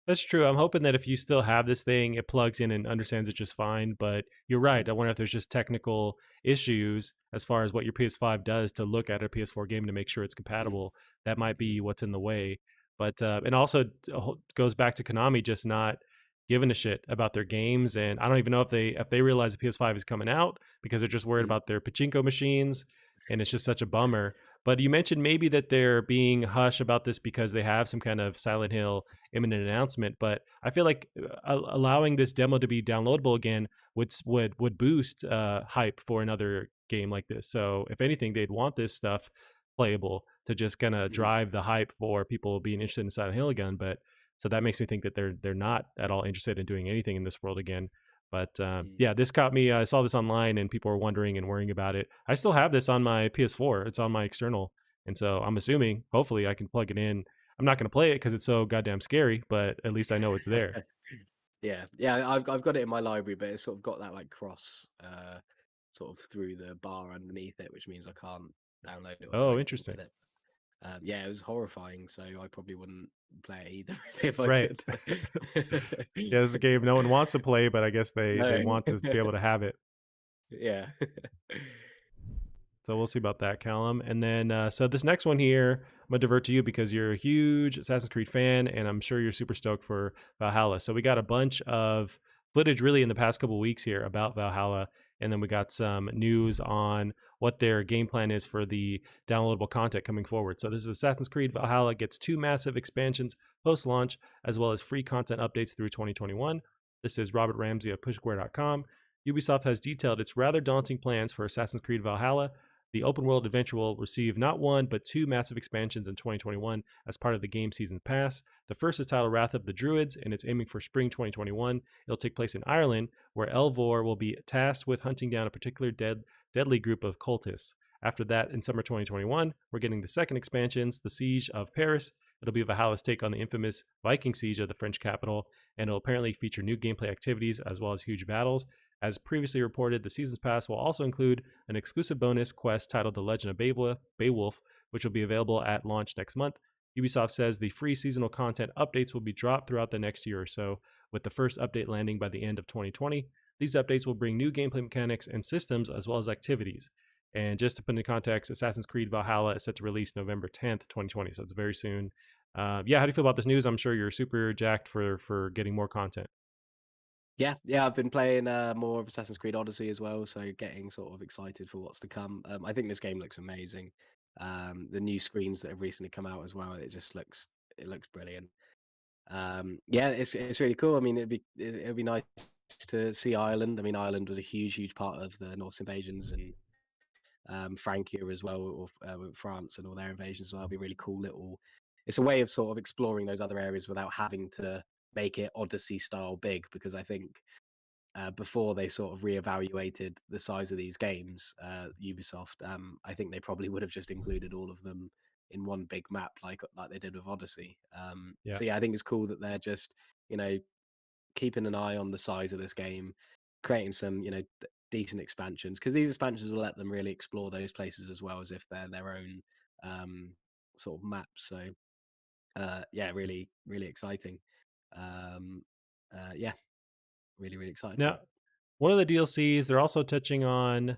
that's true. I'm hoping that if you still have this thing, it plugs in and understands it just fine. But you're right. Mhm. I wonder if there's just technical issues as far as what your PS5 does to look at a PS4 game to make sure it's Mhm. compatible. That might Mhm. be what's in the way. But and also goes back to Konami just not giving a shit about their games. And I don't even know if they realize the PS5 is coming out because they're just worried Mm, about their pachinko machines, and it's just such a bummer. But you mentioned maybe that they're being hush about this because they have some kind of Silent Hill imminent announcement. But I feel like allowing this demo to be downloadable again would boost hype for another game like this. So if anything, they'd want this stuff playable to just kind of mhm, drive the hype for people being interested in Silent Hill again. But so that makes me think that they're not at all interested in doing anything in this world again. But mm. yeah, this caught me. I saw this online and people were wondering and worrying about it. I still have this on my PS4. It's on my external, and so I'm assuming, hopefully, I can plug it in. I'm not going to play it because it's so goddamn scary, but at least I know it's there. Yeah, yeah, I've got it in my library, but it's sort of got that like cross sort of through the bar underneath it, which means I can't download it or do Oh, anything interesting. with it. Yeah, it was horrifying, so I probably wouldn't play it either if I Right. could. Yeah, this is a game no one wants to play, but I guess they No. want to be able to have it. Yeah. So we'll see about that, Callum. And then, so this next one here, I'm gonna divert to you because you're a huge Assassin's Creed fan, and I'm sure you're super stoked for Valhalla. So we got a bunch of footage really in the past couple weeks here about Valhalla, and then we got some news on what their game plan is for the downloadable content coming forward. So this is Assassin's Creed Valhalla gets two massive expansions post-launch, as well as free content updates through 2021. This is Robert Ramsey of PushSquare.com. Ubisoft has detailed its rather daunting plans for Assassin's Creed Valhalla. The open world adventure will receive not one, but two massive expansions in 2021 as part of the game season pass. The first is titled Wrath of the Druids, and it's aiming for spring 2021. It'll take place in Ireland, where L2R will be tasked with hunting down a particular deadly group of cultists. After that, in summer 2021, we're getting the second expansions, The Siege of Paris. It'll be Valhalla's take on the infamous Viking siege of the French capital, and it'll apparently feature new gameplay activities as well as huge battles. As previously reported, the Season's Pass will also include an exclusive bonus quest titled The Legend of Beowulf, which will be available at launch next month. Ubisoft says the free seasonal content updates will be dropped throughout the next year or so, with the first update landing by the end of 2020. These updates will bring new gameplay mechanics and systems as well as activities. And just to put into context, Assassin's Creed Valhalla is set to release November 10th, 2020, so it's very soon. Yeah, how do you feel about this news? I'm sure you're super jacked for getting more content. Yeah, yeah, I've been playing more of Assassin's Creed Odyssey as well, so getting sort of excited for what's to come. I think this game looks amazing. The new screens that have recently come out as well, it looks brilliant. Yeah, it's really cool. I mean, it'd be nice to see Ireland. I mean, Ireland was a huge part of the Norse invasions and Frankia as well, or with France and all their invasions as well. It'd be really cool little. It's a way of sort of exploring those other areas without having to make it Odyssey style big, because I think before they sort of reevaluated the size of these games, Ubisoft, I think they probably would have just included all of them in one big map, like they did with Odyssey. Yeah. So yeah, I think it's cool that they're just, you know, keeping an eye on the size of this game, creating some, decent expansions, because these expansions will let them really explore those places as well as if they're their own um, sort of maps. So yeah, really, really exciting. Um, yeah, really excited for Now, it. one of the DLCs, they're also touching on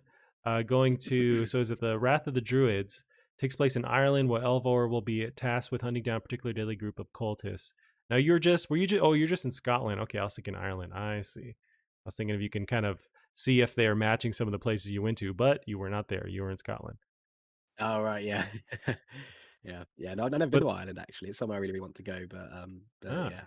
going to. So, is it the Wrath of the Druids? Takes place in Ireland, where Elvor will be tasked with hunting down a particular deadly group of cultists. Now, were you just, oh, you're just in Scotland. Okay, I was thinking Ireland. I see. I was thinking if you can kind of see if they're matching some of the places you went to, but you were not there. You were in Scotland. Oh right, yeah, yeah. No, I never been But to Ireland actually. It's somewhere I really want to go, but ah, yeah,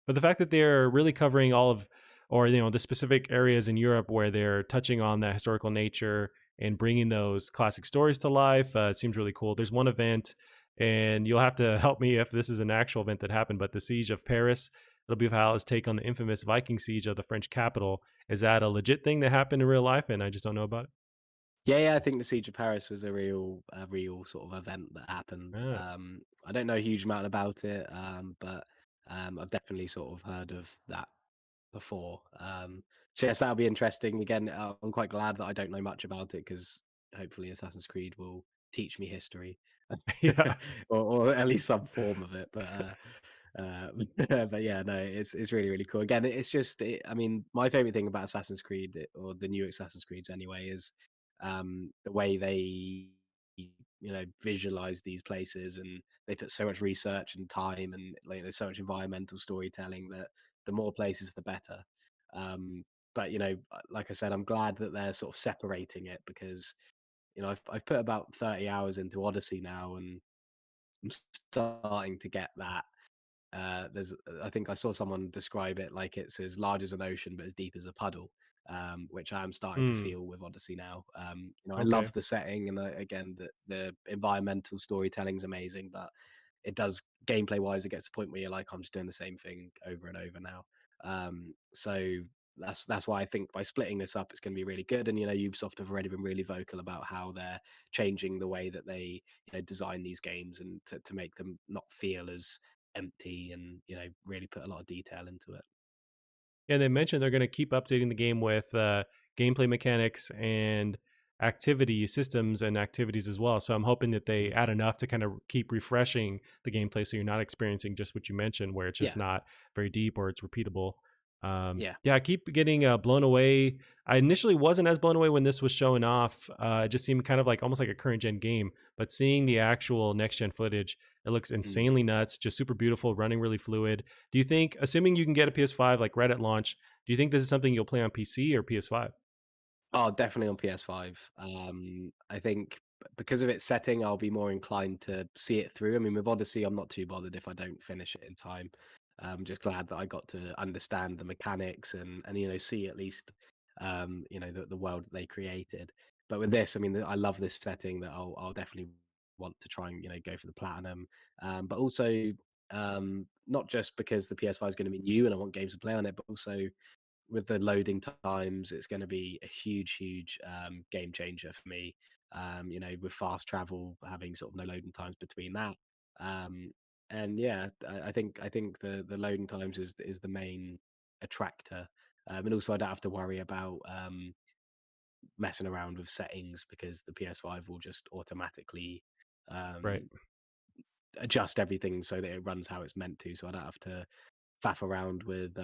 But the fact that they're really covering all of, or the specific areas in Europe where they're touching on that historical nature and bringing those classic stories to life, it seems really cool. There's one event, and you'll have to help me if this is an actual event that happened, but the Siege of Paris. It'll be Valhalla's take on the infamous Viking siege of the French capital. Is that a legit thing that happened in real life, and I just don't know about it? yeah. I think the Siege of Paris was a real sort of event that happened. Ah, I don't know a huge amount about it, but I've definitely sort of heard of that before. So yes, that'll be interesting. Again, I'm quite glad that I don't know much about it, because hopefully Assassin's Creed will teach me history, yeah, or at least some form of it. Uh, but yeah, no, it's really cool. Again, I mean, my favorite thing about Assassin's Creed, or the new Assassin's Creeds anyway, is the way they visualize these places, and they put so much research and time, and like there's so much environmental storytelling that the more places, the better. Um, but like I said, I'm glad that they're sort of separating it because I've put about 30 hours into Odyssey now, and I'm starting to get that. I think I saw someone describe it like it's as large as an ocean but as deep as a puddle, which I am starting to Mm, feel with Odyssey now. I okay. love the setting, and again, the environmental storytelling is amazing, but it does gameplay wise, it gets to the point where you're like, I'm just doing the same thing over and over now. So that's why I think by splitting this up, it's going to be really good. And Ubisoft have already been really vocal about how they're changing the way that they design these games, and to make them not feel as empty, and really put a lot of detail into it. And they mentioned they're going to keep updating the game with gameplay mechanics and activity systems and activities as well. So I'm hoping that they Mm. add enough to kind of keep refreshing the gameplay, so you're not experiencing just what you mentioned, where it's just Yeah, not very deep or it's repeatable. yeah. Yeah, I keep getting blown away. I initially wasn't as blown away when this was showing off. It just seemed kind of like almost like a current gen game. But seeing the actual next gen footage, it looks Mm. insanely nuts, just super beautiful, running really fluid. Do you think, assuming you can get a PS5 like right at launch, do you think this is something you'll play on PC or PS5? Oh, definitely on PS5. I think because of its setting, I'll be more inclined to see it through. I mean, with Odyssey, I'm not too bothered if I don't finish it in time. I'm just glad that I got to understand the mechanics, and see at least the world that they created. But with this, I mean, I love this setting that I'll definitely want to try and go for the platinum. But also not just because the PS5 is going to be new and I want games to play on it, but also with the loading times, it's going to be a huge, huge game changer for me. With fast travel, having sort of no loading times between that, and yeah, I think the loading times is the main attractor, and also I don't have to worry about messing around with settings because the PS5 will just automatically Right. um, adjust everything so that it runs how it's meant to. So I don't have to faff around with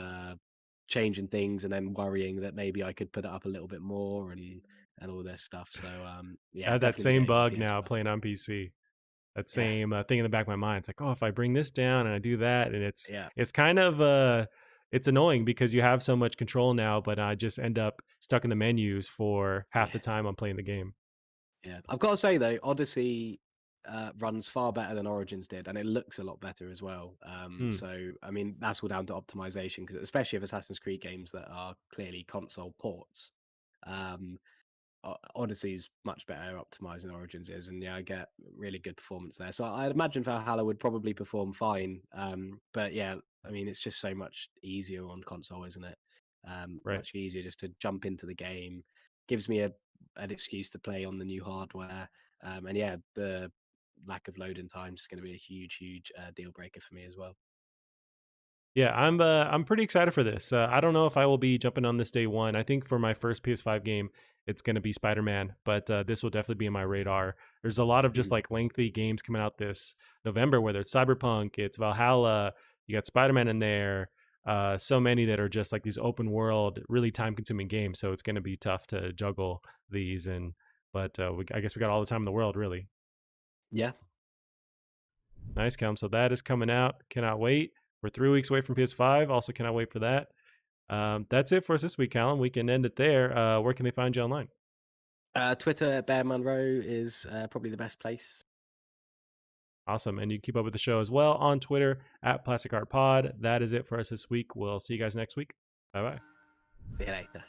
changing things and then worrying that maybe I could put it up a little bit more, and all this stuff. So I yeah, have that definitely be same getting the bug now PS5. playing on PC. That Yeah, same thing in the back of my mind. It's like, oh, if I bring this down and I do that, and it's yeah, it's kind of it's annoying because you have so much control now, but I just end up stuck in the menus for half the yeah, time I'm playing the game. yeah. I've got to say though, Odyssey runs far better than Origins did, and it looks a lot better as well. Hmm. So I mean, that's all down to optimization, because especially of Assassin's Creed games that are clearly console ports. Um, Odyssey's much better optimized than Origins is, and yeah, I get really good performance there. So I'd imagine Valhalla would probably perform fine. But yeah, I mean, it's just so much easier on console, isn't it? Right. Much easier just to jump into the game. Gives me an excuse to play on the new hardware. And yeah, the lack of loading times is going to be a huge, huge deal breaker for me as well. Yeah, I'm pretty excited for this. I don't know if I will be jumping on this day one. I think for my first PS5 game, it's going to be Spider-Man, but this will definitely be in my radar. There's a lot of just Mm. like lengthy games coming out this November, whether it's Cyberpunk, it's Valhalla, you got Spider-Man in there. So many that are just like these open world, really time-consuming games. So it's going to be tough to juggle these. But I guess we got all the time in the world, really. Yeah. Nice, Cam. So that is coming out. Cannot wait. We're 3 weeks away from PS5. Also, cannot wait for that. That's it for us this week, Callum. We can end it there. Where can they find you online? Twitter at Bear Monroe is probably the best place. Awesome. And you can keep up with the show as well on Twitter at Plastic Art Pod. That is it for us this week. We'll see you guys next week. Bye bye. See you later.